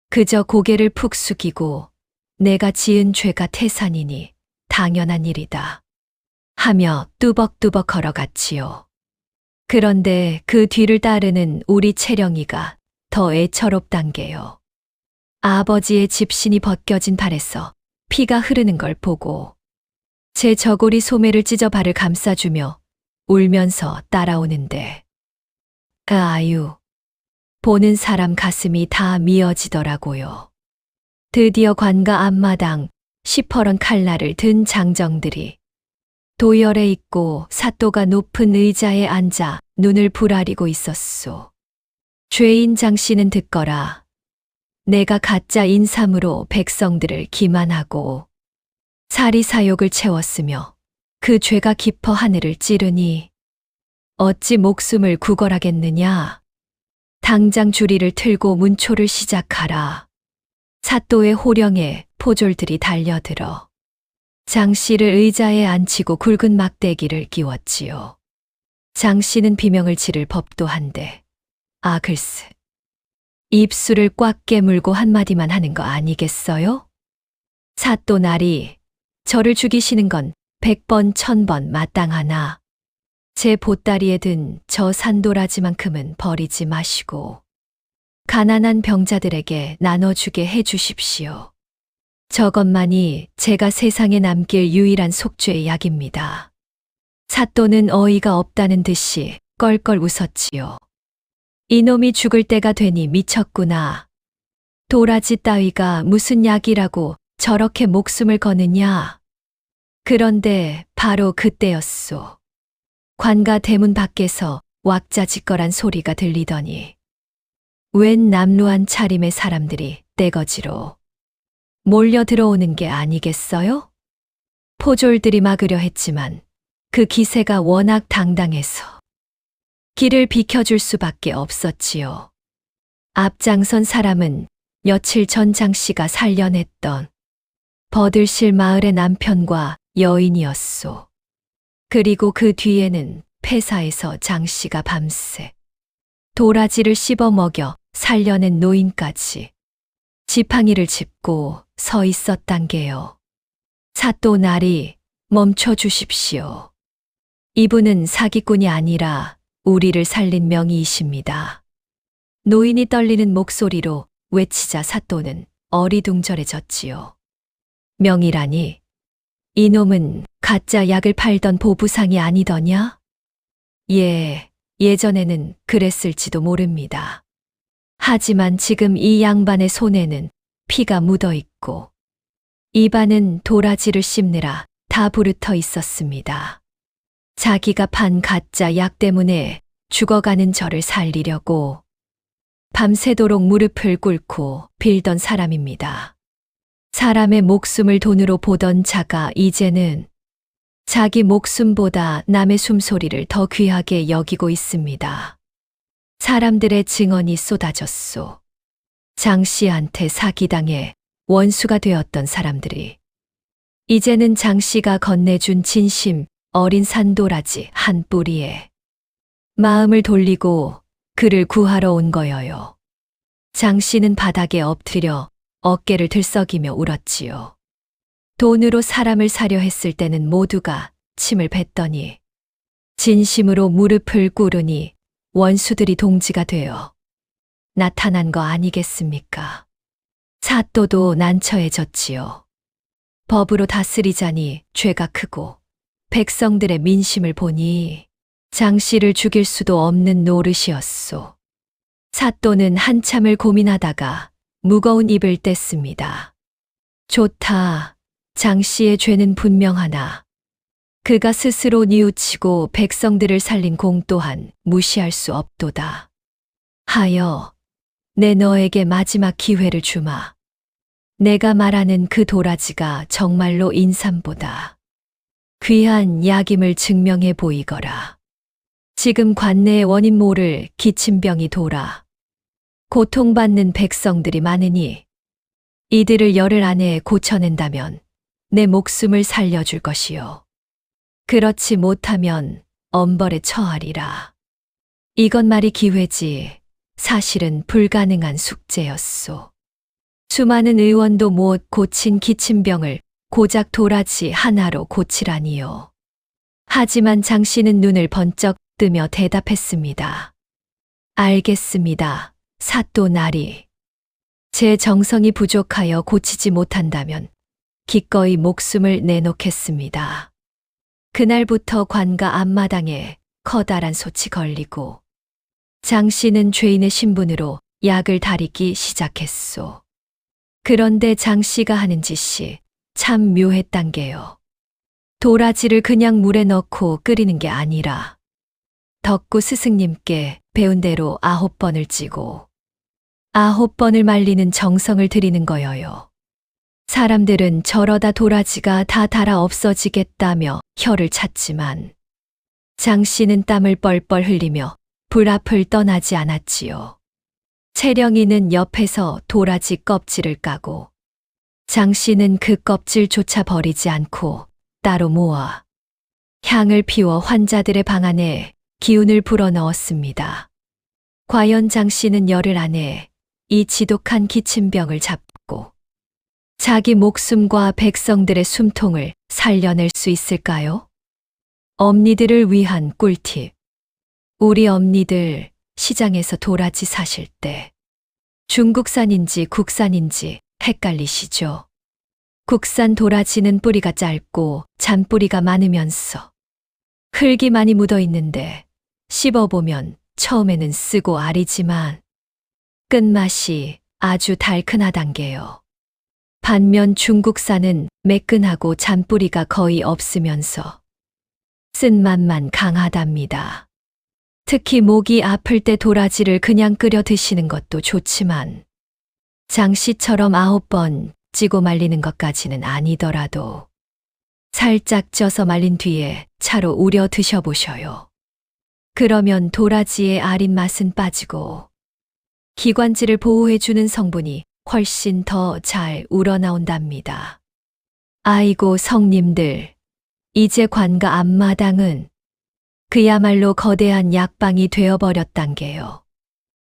그저 고개를 푹 숙이고 내가 지은 죄가 태산이니 당연한 일이다 하며 뚜벅뚜벅 걸어갔지요. 그런데 그 뒤를 따르는 우리 채령이가 더 애처롭단 게요. 아버지의 집신이 벗겨진 발에서 피가 흐르는 걸 보고 제 저고리 소매를 찢어 발을 감싸주며 울면서 따라오는데 아유, 보는 사람 가슴이 다 미어지더라고요. 드디어 관가 앞마당 시퍼런 칼날을 든 장정들이 도열에 있고 사또가 높은 의자에 앉아 눈을 부라리고 있었소. 죄인 장씨는 듣거라. 내가 가짜 인삼으로 백성들을 기만하고 사리사욕을 채웠으며 그 죄가 깊어 하늘을 찌르니 어찌 목숨을 구걸하겠느냐. 당장 주리를 틀고 문초를 시작하라. 사또의 호령에 포졸들이 달려들어 장씨를 의자에 앉히고 굵은 막대기를 끼웠지요. 장씨는 비명을 지를 법도 한데 글쎄. 입술을 꽉 깨물고 한마디만 하는 거 아니겠어요? 사또 날이 저를 죽이시는 건 100번 1000번 마땅하나 제 보따리에 든 저 산도라지만큼은 버리지 마시고 가난한 병자들에게 나눠주게 해 주십시오. 저것만이 제가 세상에 남길 유일한 속죄의 약입니다. 사또는 어이가 없다는 듯이 껄껄 웃었지요. 이놈이 죽을 때가 되니 미쳤구나. 도라지 따위가 무슨 약이라고 저렇게 목숨을 거느냐. 그런데 바로 그때였소. 관가 대문 밖에서 왁자지껄한 소리가 들리더니 웬 남루한 차림의 사람들이 떼거지로 몰려 들어오는 게 아니겠어요? 포졸들이 막으려 했지만 그 기세가 워낙 당당해서 길을 비켜줄 수밖에 없었지요. 앞장선 사람은 며칠 전 장씨가 살려냈던 버들실 마을의 남편과 여인이었소. 그리고 그 뒤에는 폐사에서 장씨가 밤새 도라지를 씹어 먹여 살려낸 노인까지 지팡이를 짚고 서 있었단 게요. 사또 나리 멈춰 주십시오. 이분은 사기꾼이 아니라 우리를 살린 명의이십니다. 노인이 떨리는 목소리로 외치자 사또는 어리둥절해졌지요. 명의라니? 이놈은 가짜 약을 팔던 보부상이 아니더냐? 예, 예전에는 그랬을지도 모릅니다. 하지만 지금 이 양반의 손에는 피가 묻어 있고 입안은 도라지를 씹느라 다 부르터 있었습니다. 자기가 판 가짜 약 때문에 죽어가는 저를 살리려고 밤새도록 무릎을 꿇고 빌던 사람입니다. 사람의 목숨을 돈으로 보던 자가 이제는 자기 목숨보다 남의 숨소리를 더 귀하게 여기고 있습니다. 사람들의 증언이 쏟아졌소. 장 씨한테 사기당해 원수가 되었던 사람들이 이제는 장 씨가 건네준 진심 어린 산도라지 한 뿌리에 마음을 돌리고 그를 구하러 온 거여요. 장 씨는 바닥에 엎드려 어깨를 들썩이며 울었지요. 돈으로 사람을 사려 했을 때는 모두가 침을 뱉더니 진심으로 무릎을 꿇으니 원수들이 동지가 되어 나타난 거 아니겠습니까? 사또도 난처해졌지요. 법으로 다스리자니 죄가 크고 백성들의 민심을 보니 장씨를 죽일 수도 없는 노릇이었소. 사또는 한참을 고민하다가 무거운 입을 뗐습니다. 좋다. 장씨의 죄는 분명하나 그가 스스로 뉘우치고 백성들을 살린 공 또한 무시할 수 없도다. 하여 내 너에게 마지막 기회를 주마. 내가 말하는 그 도라지가 정말로 인삼보다 귀한 약임을 증명해 보이거라. 지금 관내의 원인 모를 기침병이 돌아 고통받는 백성들이 많으니 이들을 열흘 안에 고쳐낸다면 내 목숨을 살려줄 것이요. 그렇지 못하면 엄벌에 처하리라. 이건 말이 기회지 사실은 불가능한 숙제였소. 수많은 의원도 못 고친 기침병을 고작 도라지 하나로 고치라니요. 하지만 장씨는 눈을 번쩍 뜨며 대답했습니다. 알겠습니다. 사또 나리. 제 정성이 부족하여 고치지 못한다면 기꺼이 목숨을 내놓겠습니다. 그날부터 관가 앞마당에 커다란 솥이 걸리고 장씨는 죄인의 신분으로 약을 다리기 시작했소. 그런데 장씨가 하는 짓이 참 묘했단 게요. 도라지를 그냥 물에 넣고 끓이는 게 아니라 덕구 스승님께 배운 대로 9번을 찌고 9번을 말리는 정성을 들이는 거여요. 사람들은 저러다 도라지가 다 닳아 없어지겠다며 혀를 찼지만 장씨는 땀을 뻘뻘 흘리며 불 앞을 떠나지 않았지요. 채령이는 옆에서 도라지 껍질을 까고 장씨는 그 껍질조차 버리지 않고 따로 모아 향을 피워 환자들의 방 안에 기운을 불어넣었습니다. 과연 장씨는 열흘 안에 이 지독한 기침병을 잡고 자기 목숨과 백성들의 숨통을 살려낼 수 있을까요? 엄니들을 위한 꿀팁. 우리 엄니들 시장에서 도라지 사실 때 중국산인지 국산인지 헷갈리시죠? 국산 도라지는 뿌리가 짧고 잔뿌리가 많으면서 흙이 많이 묻어 있는데 씹어보면 처음에는 쓰고 아리지만 끝맛이 아주 달큰하단게요. 반면 중국산은 매끈하고 잔뿌리가 거의 없으면서 쓴맛만 강하답니다. 특히 목이 아플 때 도라지를 그냥 끓여 드시는 것도 좋지만 장씨처럼 9번 찌고 말리는 것까지는 아니더라도 살짝 쪄서 말린 뒤에 차로 우려 드셔보셔요. 그러면 도라지의 아린 맛은 빠지고 기관지를 보호해주는 성분이 훨씬 더 잘 우러나온답니다. 아이고 성님들, 이제 관가 앞마당은 그야말로 거대한 약방이 되어버렸단게요.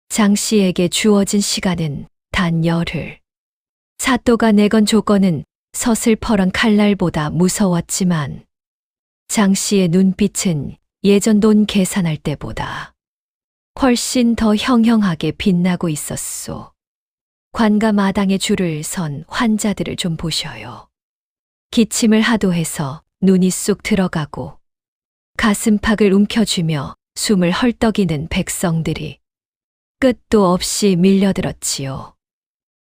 장씨에게 주어진 시간은 단 열흘. 사또가 내건 조건은 서슬퍼런 칼날보다 무서웠지만 장씨의 눈빛은 예전 돈 계산할 때보다 훨씬 더 형형하게 빛나고 있었소. 관가 마당에 줄을 선 환자들을 좀 보셔요. 기침을 하도 해서 눈이 쑥 들어가고 가슴팍을 움켜쥐며 숨을 헐떡이는 백성들이 끝도 없이 밀려들었지요.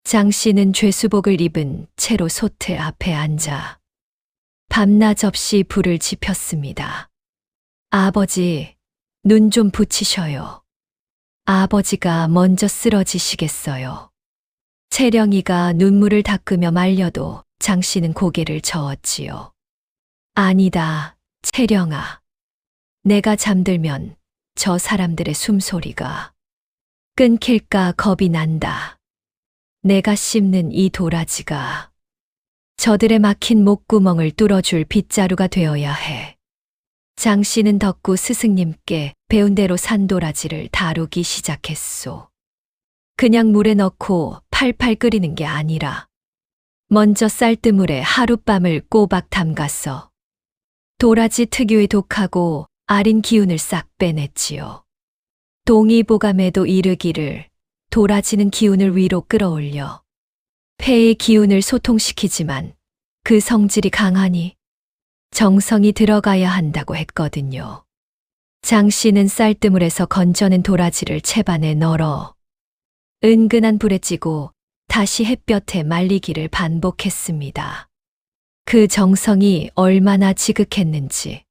장씨는 죄수복을 입은 채로 소틀 앞에 앉아 밤낮 없이 불을 지폈습니다. 아버지, 눈 좀 붙이셔요. 아버지가 먼저 쓰러지시겠어요. 채령이가 눈물을 닦으며 말려도 장씨는 고개를 저었지요. 아니다, 채령아. 내가 잠들면 저 사람들의 숨소리가 끊길까 겁이 난다. 내가 씹는 이 도라지가 저들의 막힌 목구멍을 뚫어줄 빗자루가 되어야 해. 장씨는 덕구 스승님께 배운 대로 산도라지를 다루기 시작했소. 그냥 물에 넣고 팔팔 끓이는 게 아니라 먼저 쌀뜨물에 하룻밤을 꼬박 담가서 도라지 특유의 독하고 아린 기운을 싹 빼냈지요. 동의보감에도 이르기를 도라지는 기운을 위로 끌어올려 폐의 기운을 소통시키지만 그 성질이 강하니 정성이 들어가야 한다고 했거든요. 장씨는 쌀뜨물에서 건져낸 도라지를 채반에 널어 은근한 불에 찌고 다시 햇볕에 말리기를 반복했습니다. 그 정성이 얼마나 지극했는지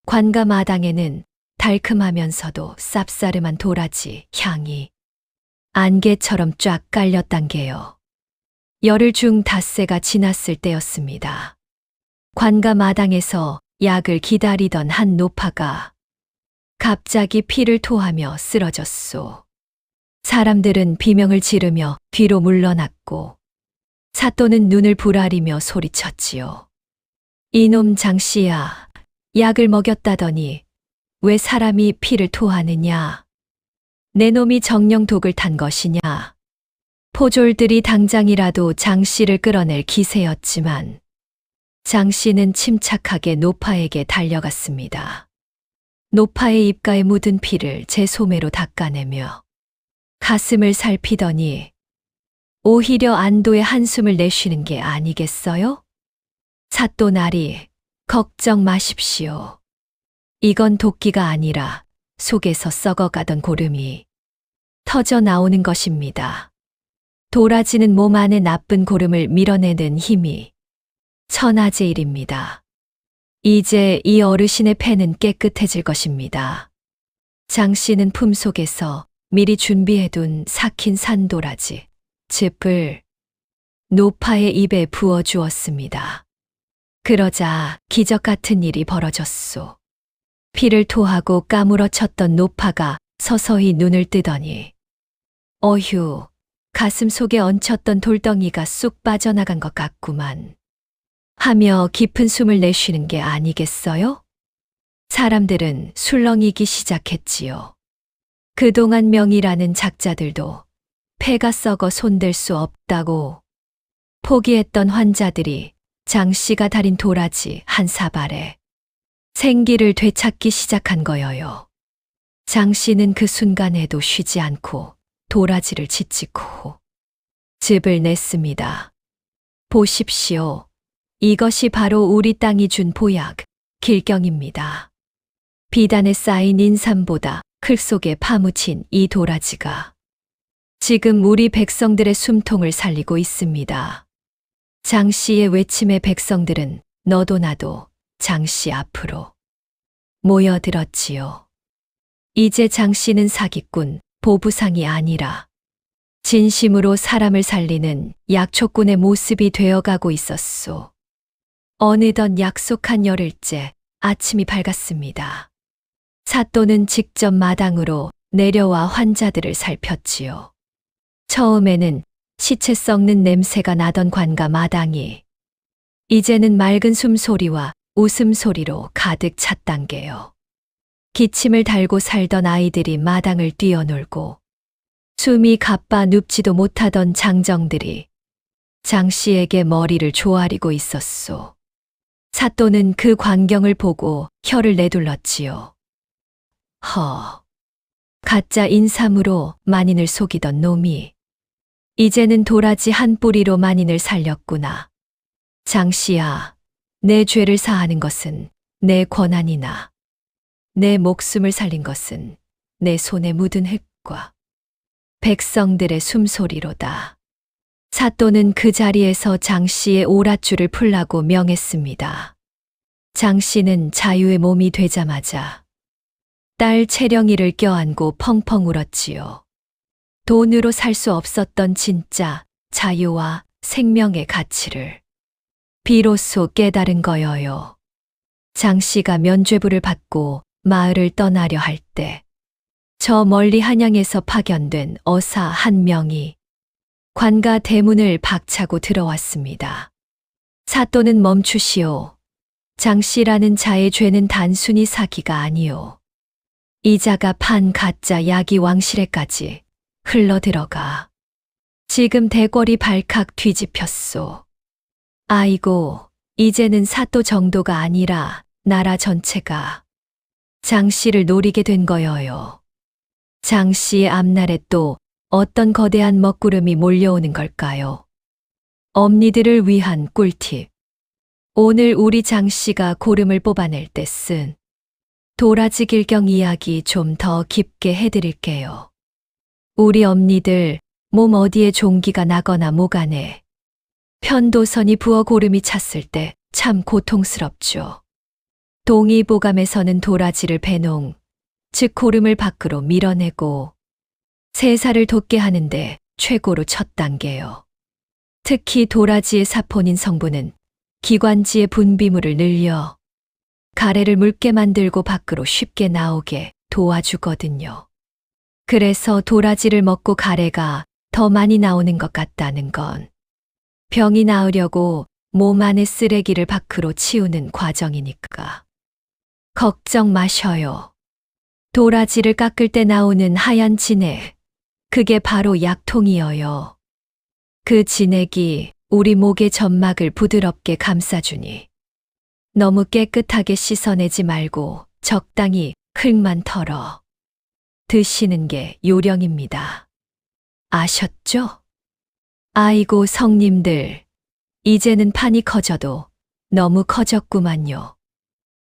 관가 마당에는 달큼하면서도 쌉싸름한 도라지 향이 안개처럼 쫙 깔렸단게요. 열흘 중 닷새가 지났을 때였습니다. 관가 마당에서 약을 기다리던 한 노파가 갑자기 피를 토하며 쓰러졌소. 사람들은 비명을 지르며 뒤로 물러났고 사또는 눈을 부라리며 소리쳤지요. 이놈 장씨야, 약을 먹였다더니 왜 사람이 피를 토하느냐? 내 놈이 정령 독을 탄 것이냐? 포졸들이 당장이라도 장씨를 끌어낼 기세였지만 장씨는 침착하게 노파에게 달려갔습니다. 노파의 입가에 묻은 피를 제 소매로 닦아내며 가슴을 살피더니 오히려 안도의 한숨을 내쉬는 게 아니겠어요? 사또 나리, 걱정 마십시오. 이건 도끼가 아니라 속에서 썩어가던 고름이 터져 나오는 것입니다. 도라지는 몸 안에 나쁜 고름을 밀어내는 힘이 천하제 일입니다. 이제 이 어르신의 폐는 깨끗해질 것입니다. 장씨는 품속에서 미리 준비해둔 삭힌 산도라지, 즙을 노파의 입에 부어 주었습니다. 그러자 기적 같은 일이 벌어졌소. 피를 토하고 까무러쳤던 노파가 서서히 눈을 뜨더니 어휴, 가슴 속에 얹혔던 돌덩이가 쑥 빠져나간 것 같구만 하며 깊은 숨을 내쉬는 게 아니겠어요? 사람들은 술렁이기 시작했지요. 그동안 명이라는 작자들도 폐가 썩어 손댈 수 없다고 포기했던 환자들이 장씨가 달인 도라지 한 사발에 생기를 되찾기 시작한 거여요. 장 씨는 그 순간에도 쉬지 않고 도라지를 짓찍고 즙을 냈습니다. 보십시오. 이것이 바로 우리 땅이 준 보약, 길경입니다. 비단에 쌓인 인삼보다 클 속에 파묻힌 이 도라지가 지금 우리 백성들의 숨통을 살리고 있습니다. 장 씨의 외침에 백성들은 너도 나도 장 씨 앞으로 모여들었지요. 이제 장 씨는 사기꾼, 보부상이 아니라 진심으로 사람을 살리는 약초꾼의 모습이 되어가고 있었소. 어느덧 약속한 열흘째 아침이 밝았습니다. 사또는 직접 마당으로 내려와 환자들을 살폈지요. 처음에는 시체 썩는 냄새가 나던 관가 마당이 이제는 맑은 숨소리와 웃음소리로 가득 찼단게요. 기침을 달고 살던 아이들이 마당을 뛰어놀고 숨이 가빠 눕지도 못하던 장정들이 장 씨에게 머리를 조아리고 있었소. 사또는 그 광경을 보고 혀를 내둘렀지요. 가짜 인삼으로 만인을 속이던 놈이 이제는 도라지 한 뿌리로 만인을 살렸구나. 장 씨야, 내 죄를 사하는 것은 내 권한이나 내 목숨을 살린 것은 내 손에 묻은 흙과 백성들의 숨소리로다. 사또는 그 자리에서 장 씨의 오랏줄을 풀라고 명했습니다. 장 씨는 자유의 몸이 되자마자 딸 채령이를 껴안고 펑펑 울었지요. 돈으로 살 수 없었던 진짜 자유와 생명의 가치를 비로소 깨달은 거여요. 장 씨가 면죄부를 받고 마을을 떠나려 할 때 저 멀리 한양에서 파견된 어사 한 명이 관가 대문을 박차고 들어왔습니다. 사또는 멈추시오. 장 씨라는 자의 죄는 단순히 사기가 아니오. 이 자가 판 가짜 약이 왕실에까지 흘러들어가 지금 대궐이 발칵 뒤집혔소. 아이고, 이제는 사또 정도가 아니라 나라 전체가 장 씨를 노리게 된 거여요. 장 씨의 앞날에 또 어떤 거대한 먹구름이 몰려오는 걸까요? 엄니들을 위한 꿀팁. 오늘 우리 장 씨가 고름을 뽑아낼 때 쓴 도라지 길경 이야기 좀 더 깊게 해드릴게요. 우리 엄니들 몸 어디에 종기가 나거나 목안에 편도선이 부어 고름이 찼을 때 참 고통스럽죠. 동의보감에서는 도라지를 배농, 즉 고름을 밖으로 밀어내고 세사를 돋게 하는데 최고로 첫 단계요. 특히 도라지의 사포닌 성분은 기관지의 분비물을 늘려 가래를 묽게 만들고 밖으로 쉽게 나오게 도와주거든요. 그래서 도라지를 먹고 가래가 더 많이 나오는 것 같다는 건 병이 나으려고 몸 안의 쓰레기를 밖으로 치우는 과정이니까. 걱정 마셔요. 도라지를 깎을 때 나오는 하얀 진액, 그게 바로 약통이어요. 그 진액이 우리 목의 점막을 부드럽게 감싸주니 너무 깨끗하게 씻어내지 말고 적당히 흙만 털어 드시는 게 요령입니다. 아셨죠? 아이고 성님들, 이제는 판이 커져도 너무 커졌구만요.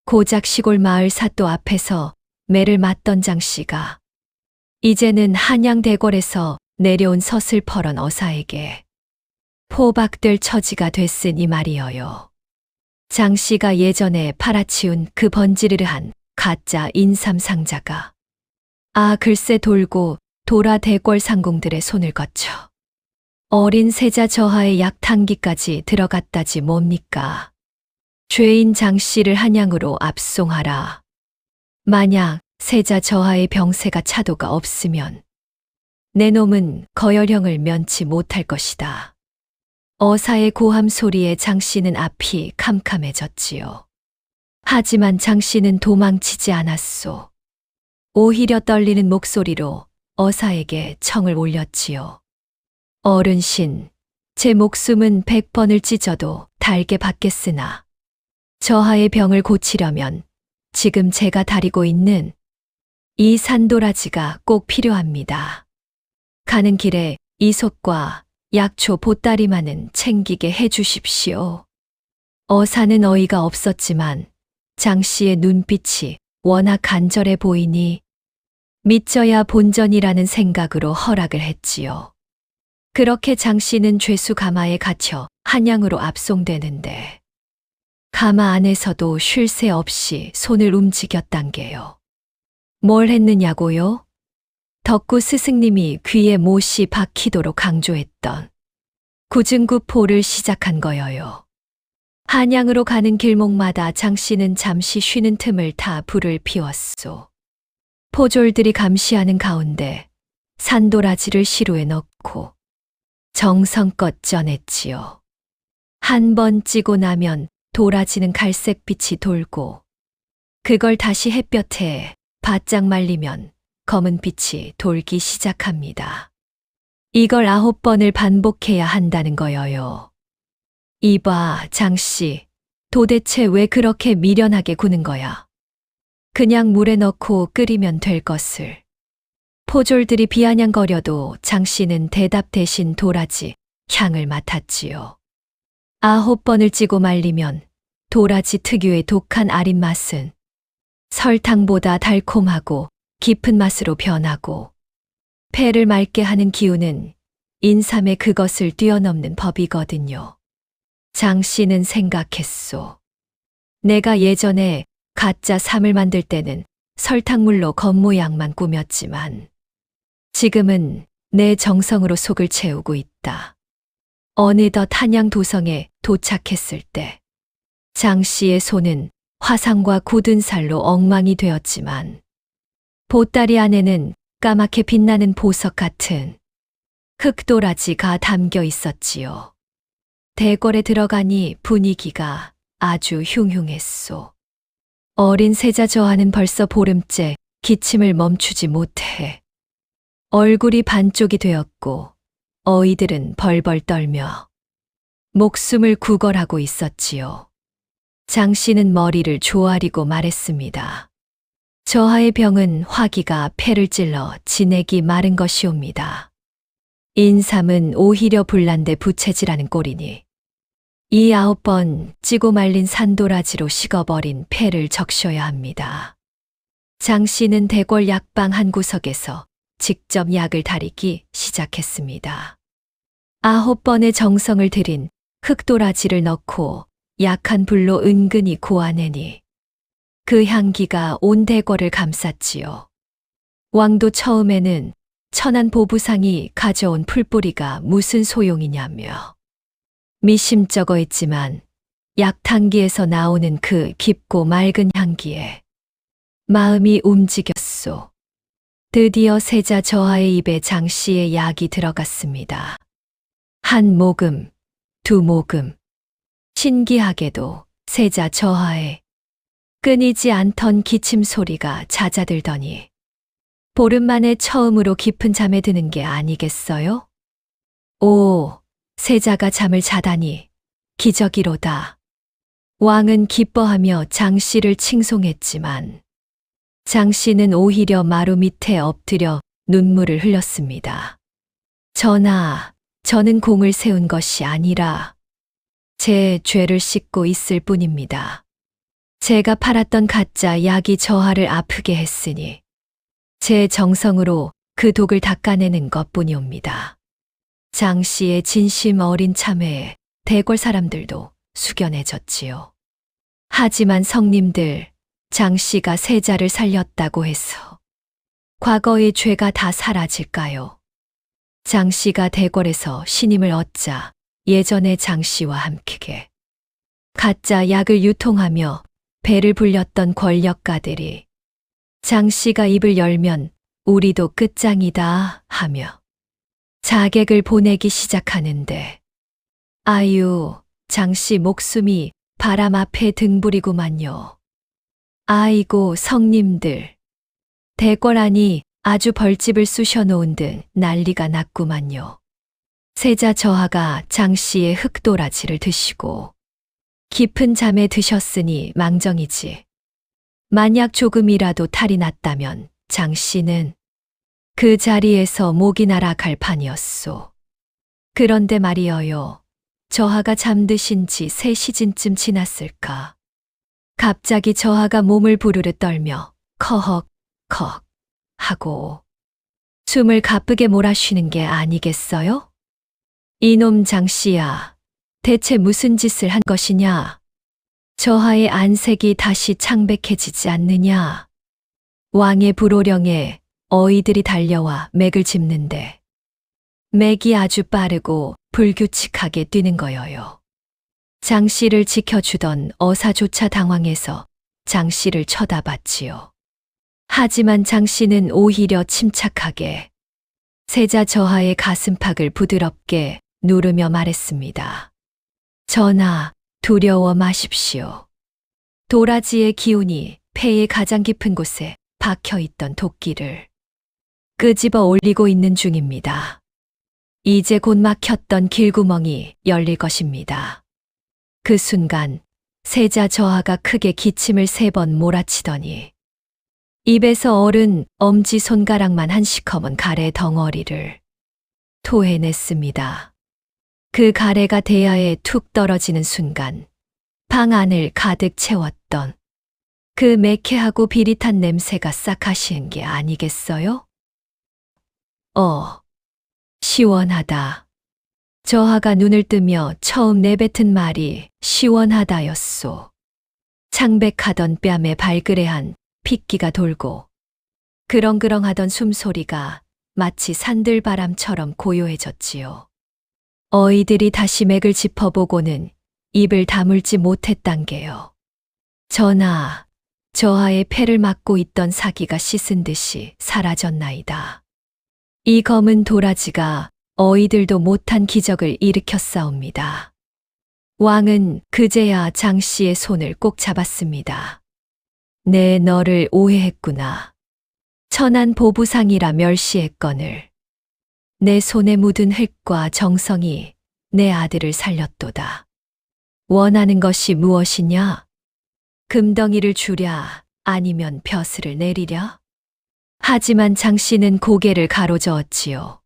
고작 시골 마을 사또 앞에서 매를 맞던 장 씨가 이제는 한양 대궐에서 내려온 서슬퍼런 어사에게 포박될 처지가 됐으니 말이어요. 장 씨가 예전에 팔아치운 그 번지르르한 가짜 인삼 상자가 글쎄 돌고 돌아 대궐 상공들의 손을 거쳐 어린 세자 저하의 약탕기까지 들어갔다지 뭡니까. 죄인 장 씨를 한양으로 압송하라. 만약 세자 저하의 병세가 차도가 없으면 내 놈은 거열형을 면치 못할 것이다. 어사의 고함 소리에 장 씨는 앞이 캄캄해졌지요. 하지만 장 씨는 도망치지 않았소. 오히려 떨리는 목소리로 어사에게 청을 올렸지요. 어른신, 제 목숨은 100번을 찢어도 달게 받겠으나 저하의 병을 고치려면 지금 제가 다리고 있는 이 산도라지가 꼭 필요합니다. 가는 길에 이솝과 약초 보따리만은 챙기게 해주십시오. 어사는 어이가 없었지만 장 씨의 눈빛이 워낙 간절해 보이니 믿져야 본전이라는 생각으로 허락을 했지요. 그렇게 장 씨는 죄수 가마에 갇혀 한양으로 압송되는데 가마 안에서도 쉴 새 없이 손을 움직였단 게요. 뭘 했느냐고요? 덕구 스승님이 귀에 못이 박히도록 강조했던 구증구포를 시작한 거여요. 한양으로 가는 길목마다 장 씨는 잠시 쉬는 틈을 타 불을 피웠소. 포졸들이 감시하는 가운데 산도라지를 시루에 넣고 정성껏 쪄냈지요. 한 번 찌고 나면 도라지는 갈색빛이 돌고 그걸 다시 햇볕에 바짝 말리면 검은 빛이 돌기 시작합니다. 이걸 9번을 반복해야 한다는 거여요. 이봐, 장씨. 도대체 왜 그렇게 미련하게 구는 거야? 그냥 물에 넣고 끓이면 될 것을. 포졸들이 비아냥거려도 장씨는 대답 대신 도라지 향을 맡았지요. 9번을 찌고 말리면 도라지 특유의 독한 아린 맛은 설탕보다 달콤하고 깊은 맛으로 변하고 폐를 맑게 하는 기운은 인삼에 그것을 뛰어넘는 법이거든요. 장 씨는 생각했소. 내가 예전에 가짜 삼을 만들 때는 설탕물로 겉모양만 꾸몄지만 지금은 내 정성으로 속을 채우고 있다. 어느덧 한양 도성에 도착했을 때 장 씨의 손은 화상과 굳은 살로 엉망이 되었지만 보따리 안에는 까맣게 빛나는 보석 같은 흑도라지가 담겨 있었지요. 대궐에 들어가니 분위기가 아주 흉흉했소. 어린 세자 저하는 벌써 보름째 기침을 멈추지 못해 얼굴이 반쪽이 되었고 어이들은 벌벌 떨며 목숨을 구걸하고 있었지요. 장 씨는 머리를 조아리고 말했습니다. 저하의 병은 화기가 폐를 찔러 진액이 마른 것이옵니다. 인삼은 오히려 불난데 부채질하는 꼴이니 이 9번 찌고 말린 산도라지로 식어버린 폐를 적셔야 합니다. 장 씨는 대궐 약방 한 구석에서 직접 약을 다리기 시작했습니다. 9번의 정성을 들인 흑도라지를 넣고 약한 불로 은근히 고아내니 그 향기가 온 대궐을 감쌌지요. 왕도 처음에는 천안 보부상이 가져온 풀뿌리가 무슨 소용이냐며 미심쩍어 했지만 약탕기에서 나오는 그 깊고 맑은 향기에 마음이 움직였소. 드디어 세자 저하의 입에 장 씨의 약이 들어갔습니다. 한 모금, 두 모금. 신기하게도 세자 저하에 끊이지 않던 기침 소리가 잦아들더니 보름 만에 처음으로 깊은 잠에 드는 게 아니겠어요? 오, 세자가 잠을 자다니 기적이로다. 왕은 기뻐하며 장 씨를 칭송했지만 장 씨는 오히려 마루 밑에 엎드려 눈물을 흘렸습니다. 전하, 저는 공을 세운 것이 아니라 제 죄를 씻고 있을 뿐입니다. 제가 팔았던 가짜 약이 저하를 아프게 했으니 제 정성으로 그 독을 닦아내는 것뿐이옵니다. 장 씨의 진심 어린 참회에 대궐 사람들도 숙연해졌지요. 하지만 성님들, 장 씨가 세자를 살렸다고 해서 과거의 죄가 다 사라질까요? 장 씨가 대궐에서 신임을 얻자 예전의 장 씨와 함께 가짜 약을 유통하며 배를 불렸던 권력가들이 장 씨가 입을 열면 우리도 끝장이다 하며 자객을 보내기 시작하는데 아유, 장 씨 목숨이 바람 앞에 등불이구만요. 아이고 성님들, 대궐 안이 아주 벌집을 쑤셔 놓은 듯 난리가 났구만요. 세자 저하가 장 씨의 흑도라지를 드시고 깊은 잠에 드셨으니 망정이지. 만약 조금이라도 탈이 났다면 장 씨는 그 자리에서 목이 날아갈 판이었소. 그런데 말이어요. 저하가 잠드신 지 3시즌쯤 지났을까. 갑자기 저하가 몸을 부르르 떨며 커헉 컥 하고 숨을 가쁘게 몰아쉬는 게 아니겠어요? 이놈 장 씨야, 대체 무슨 짓을 한 것이냐? 저하의 안색이 다시 창백해지지 않느냐? 왕의 불호령에 어이들이 달려와 맥을 짚는데 맥이 아주 빠르고 불규칙하게 뛰는 거여요. 장 씨를 지켜주던 어사조차 당황해서 장 씨를 쳐다봤지요. 하지만 장 씨는 오히려 침착하게 세자 저하의 가슴팍을 부드럽게 누르며 말했습니다. 전하, 두려워 마십시오. 도라지의 기운이 폐의 가장 깊은 곳에 박혀있던 도끼를 끄집어 올리고 있는 중입니다. 이제 곧 막혔던 길구멍이 열릴 것입니다. 그 순간 세자 저하가 크게 기침을 3번 몰아치더니 입에서 얼은 엄지손가락만 한 시커먼 가래 덩어리를 토해냈습니다. 그 가래가 대야에 툭 떨어지는 순간 방 안을 가득 채웠던 그 매캐하고 비릿한 냄새가 싹 가시는 게 아니겠어요? 시원하다. 저하가 눈을 뜨며 처음 내뱉은 말이 시원하다였소. 창백하던 뺨에 발그레한 핏기가 돌고 그렁그렁하던 숨소리가 마치 산들바람처럼 고요해졌지요. 어이들이 다시 맥을 짚어보고는 입을 다물지 못했단 게요. 전하, 저하의 폐를 막고 있던 사기가 씻은 듯이 사라졌나이다. 이 검은 도라지가 어이들도 못한 기적을 일으켰사옵니다. 왕은 그제야 장 씨의 손을 꼭 잡았습니다. 내 너를 오해했구나. 천한 보부상이라 멸시했거늘. 내 손에 묻은 흙과 정성이 내 아들을 살렸도다. 원하는 것이 무엇이냐? 금덩이를 주랴 아니면 벼슬을 내리랴? 하지만 장 씨는 고개를 가로저었지요.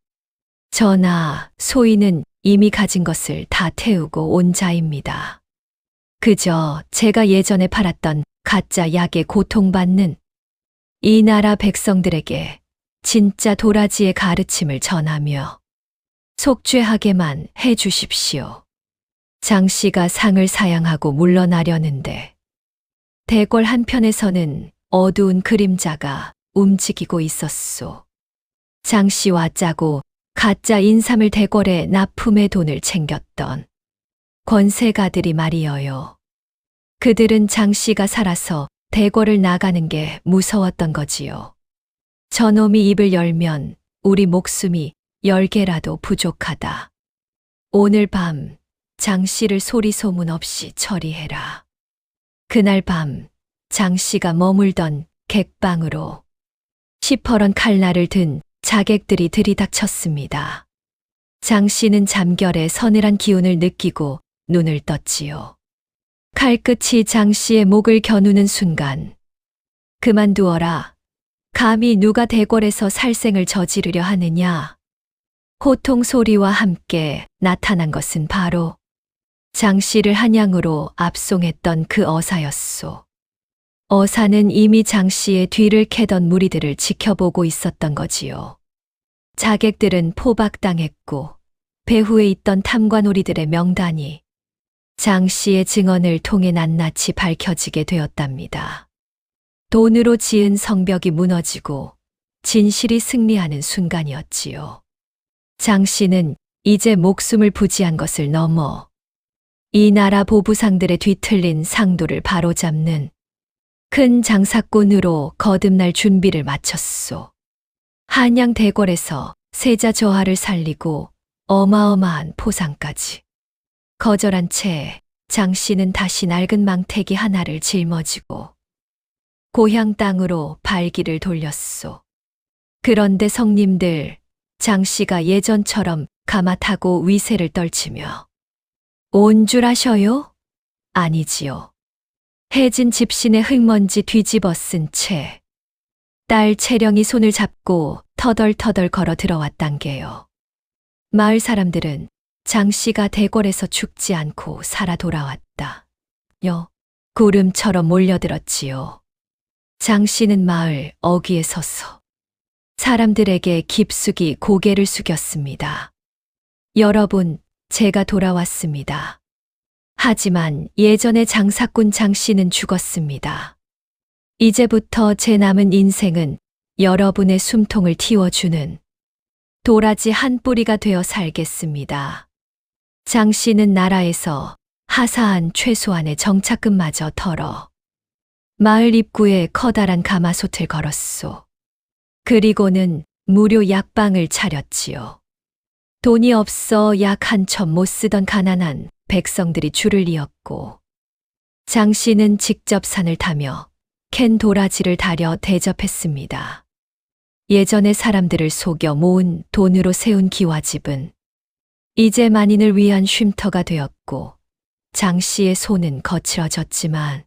전하, 소인은 이미 가진 것을 다 태우고 온 자입니다. 그저 제가 예전에 팔았던 가짜 약에 고통받는 이 나라 백성들에게 진짜 도라지의 가르침을 전하며 속죄하게만 해 주십시오. 장 씨가 상을 사양하고 물러나려는데 대궐 한편에서는 어두운 그림자가 움직이고 있었소. 장 씨와 짜고 가짜 인삼을 대궐에 납품의 돈을 챙겼던 권세가들이 말이어요. 그들은 장 씨가 살아서 대궐을 나가는 게 무서웠던 거지요. 저놈이 입을 열면 우리 목숨이 10개라도 부족하다. 오늘 밤 장 씨를 소리 소문 없이 처리해라. 그날 밤 장 씨가 머물던 객방으로 시퍼런 칼날을 든 자객들이 들이닥쳤습니다. 장 씨는 잠결에 서늘한 기운을 느끼고 눈을 떴지요. 칼끝이 장 씨의 목을 겨누는 순간 그만두어라. 감히 누가 대궐에서 살생을 저지르려 하느냐. 호통 소리와 함께 나타난 것은 바로 장 씨를 한양으로 압송했던 그 어사였소. 어사는 이미 장 씨의 뒤를 캐던 무리들을 지켜보고 있었던 거지요. 자객들은 포박당했고 배후에 있던 탐관오리들의 명단이 장 씨의 증언을 통해 낱낱이 밝혀지게 되었답니다. 돈으로 지은 성벽이 무너지고 진실이 승리하는 순간이었지요. 장 씨는 이제 목숨을 부지한 것을 넘어 이 나라 보부상들의 뒤틀린 상도를 바로잡는 큰 장사꾼으로 거듭날 준비를 마쳤소. 한양 대궐에서 세자 저하를 살리고 어마어마한 포상까지 거절한 채 장 씨는 다시 낡은 망태기 하나를 짊어지고 고향 땅으로 발길을 돌렸소. 그런데 성님들, 장 씨가 예전처럼 가마타고 위세를 떨치며 온 줄 아셔요? 아니지요. 해진 집신의 흙먼지 뒤집어 쓴 채 딸 채령이 손을 잡고 터덜터덜 걸어 들어왔단 게요. 마을 사람들은 장 씨가 대궐에서 죽지 않고 살아 돌아왔다. 구름처럼 몰려들었지요. 장 씨는 마을 어귀에 서서 사람들에게 깊숙이 고개를 숙였습니다. 여러분, 제가 돌아왔습니다. 하지만 예전의 장사꾼 장 씨는 죽었습니다. 이제부터 제 남은 인생은 여러분의 숨통을 틔워주는 도라지 한 뿌리가 되어 살겠습니다. 장 씨는 나라에서 하사한 최소한의 정착금마저 털어 마을 입구에 커다란 가마솥을 걸었소. 그리고는 무료 약방을 차렸지요. 돈이 없어 약 한 첩 못 쓰던 가난한 백성들이 줄을 이었고, 장 씨는 직접 산을 타며 캔 도라지를 다려 대접했습니다. 예전의 사람들을 속여 모은 돈으로 세운 기와집은 이제 만인을 위한 쉼터가 되었고, 장 씨의 손은 거칠어졌지만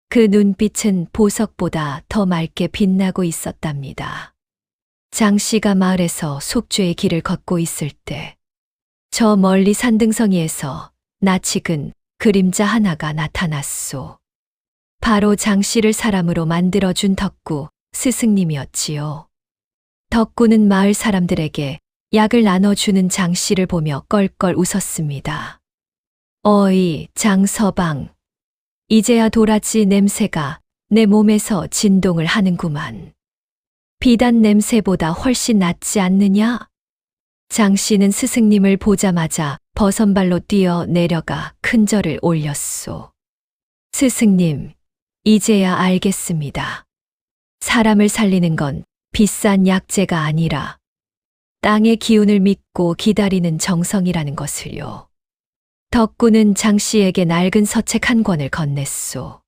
그 눈빛은 보석보다 더 맑게 빛나고 있었답니다. 장 씨가 마을에서 속죄의 길을 걷고 있을 때 저 멀리 산등성이에서 낯익은 그림자 하나가 나타났소. 바로 장 씨를 사람으로 만들어준 덕구 스승님이었지요. 덕구는 마을 사람들에게 약을 나눠주는 장 씨를 보며 껄껄 웃었습니다. 어이, 장서방. 이제야 도라지 냄새가 내 몸에서 진동을 하는구만. 비단 냄새보다 훨씬 낫지 않느냐? 장 씨는 스승님을 보자마자 버선발로 뛰어 내려가 큰 절을 올렸소. 스승님, 이제야 알겠습니다. 사람을 살리는 건 비싼 약재가 아니라 땅의 기운을 믿고 기다리는 정성이라는 것을요. 덕구는 장 씨에게 낡은 서책 한 권을 건넸소.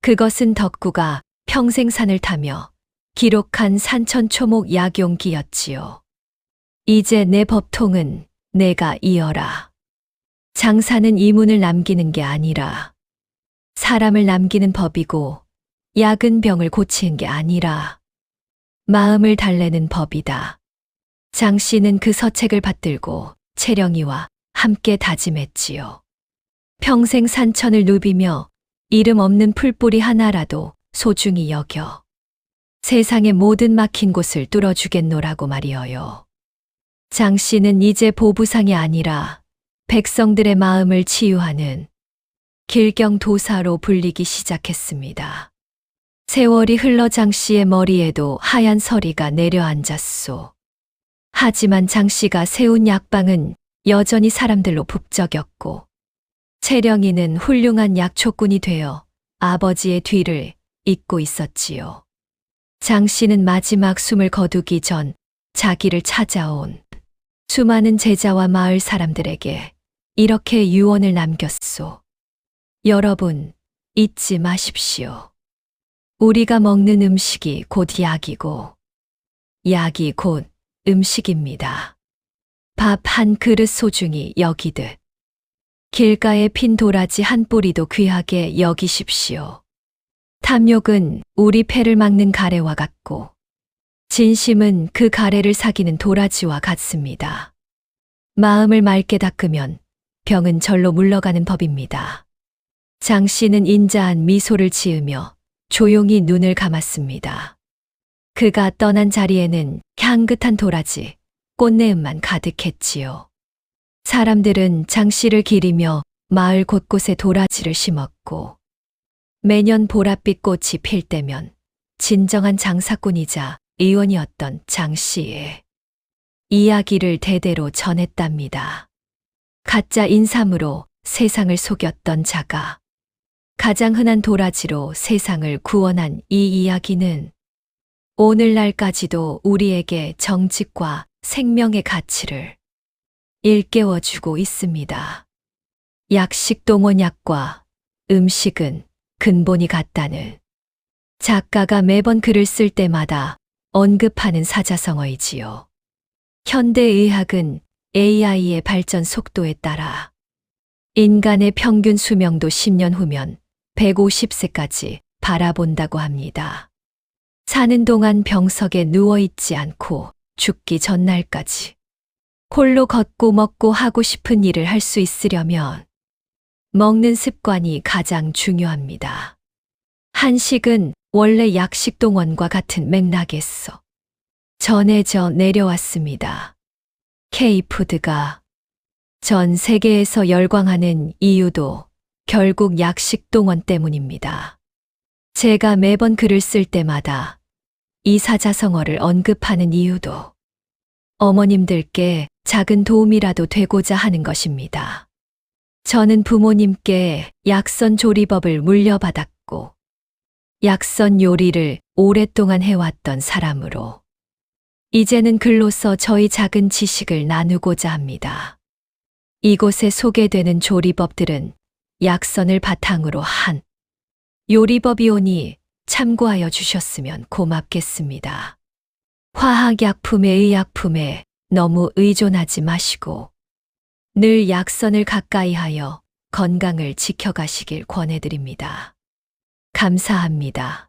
그것은 덕구가 평생 산을 타며 기록한 산천초목 약용기였지요. 이제 내 법통은 내가 이어라. 장사는 이문을 남기는 게 아니라 사람을 남기는 법이고, 약은 병을 고치는 게 아니라 마음을 달래는 법이다. 장 씨는 그 서책을 받들고 채령이와 함께 다짐했지요. 평생 산천을 누비며 이름 없는 풀뿌리 하나라도 소중히 여겨 세상의 모든 막힌 곳을 뚫어주겠노라고 말이어요. 장 씨는 이제 보부상이 아니라 백성들의 마음을 치유하는 길경도사로 불리기 시작했습니다. 세월이 흘러 장 씨의 머리에도 하얀 서리가 내려앉았소. 하지만 장 씨가 세운 약방은 여전히 사람들로 북적였고, 채령이는 훌륭한 약초꾼이 되어 아버지의 뒤를 잇고 있었지요. 장 씨는 마지막 숨을 거두기 전 자기를 찾아온 수많은 제자와 마을 사람들에게 이렇게 유언을 남겼소. 여러분, 잊지 마십시오. 우리가 먹는 음식이 곧 약이고, 약이 곧 음식입니다. 밥 한 그릇 소중히 여기듯 길가에 핀 도라지 한 뿌리도 귀하게 여기십시오. 탐욕은 우리 폐를 막는 가래와 같고, 진심은 그 가래를 사기는 도라지와 같습니다. 마음을 맑게 닦으면 병은 절로 물러가는 법입니다. 장 씨는 인자한 미소를 지으며 조용히 눈을 감았습니다. 그가 떠난 자리에는 향긋한 도라지, 꽃내음만 가득했지요. 사람들은 장 씨를 기리며 마을 곳곳에 도라지를 심었고, 매년 보랏빛 꽃이 필 때면 진정한 장사꾼이자 의원이었던 장 씨의 이야기를 대대로 전했답니다. 가짜 인삼으로 세상을 속였던 자가 가장 흔한 도라지로 세상을 구원한 이 이야기는 오늘날까지도 우리에게 정직과 생명의 가치를 일깨워주고 있습니다. 약식 동원약과 음식은 근본이 같다는 작가가 매번 글을 쓸 때마다 언급하는 사자성어이지요. 현대의학은 AI의 발전 속도에 따라 인간의 평균 수명도 10년 후면 150세까지 바라본다고 합니다. 사는 동안 병석에 누워있지 않고 죽기 전날까지 홀로 걷고 먹고 하고 싶은 일을 할 수 있으려면 먹는 습관이 가장 중요합니다. 한식은 원래 약식 동원과 같은 맥락에서 전해져 내려왔습니다. K푸드가 전 세계에서 열광하는 이유도 결국 약식 동원 때문입니다. 제가 매번 글을 쓸 때마다 이 사자성어를 언급하는 이유도 어머님들께 작은 도움이라도 되고자 하는 것입니다. 저는 부모님께 약선 조리법을 물려받았고 약선 요리를 오랫동안 해왔던 사람으로 이제는 글로써 저희 작은 지식을 나누고자 합니다. 이곳에 소개되는 조리법들은 약선을 바탕으로 한 요리법이오니 참고하여 주셨으면 고맙겠습니다. 화학약품에 의약품에 너무 의존하지 마시고 늘 약선을 가까이 하여 건강을 지켜가시길 권해드립니다. 감사합니다.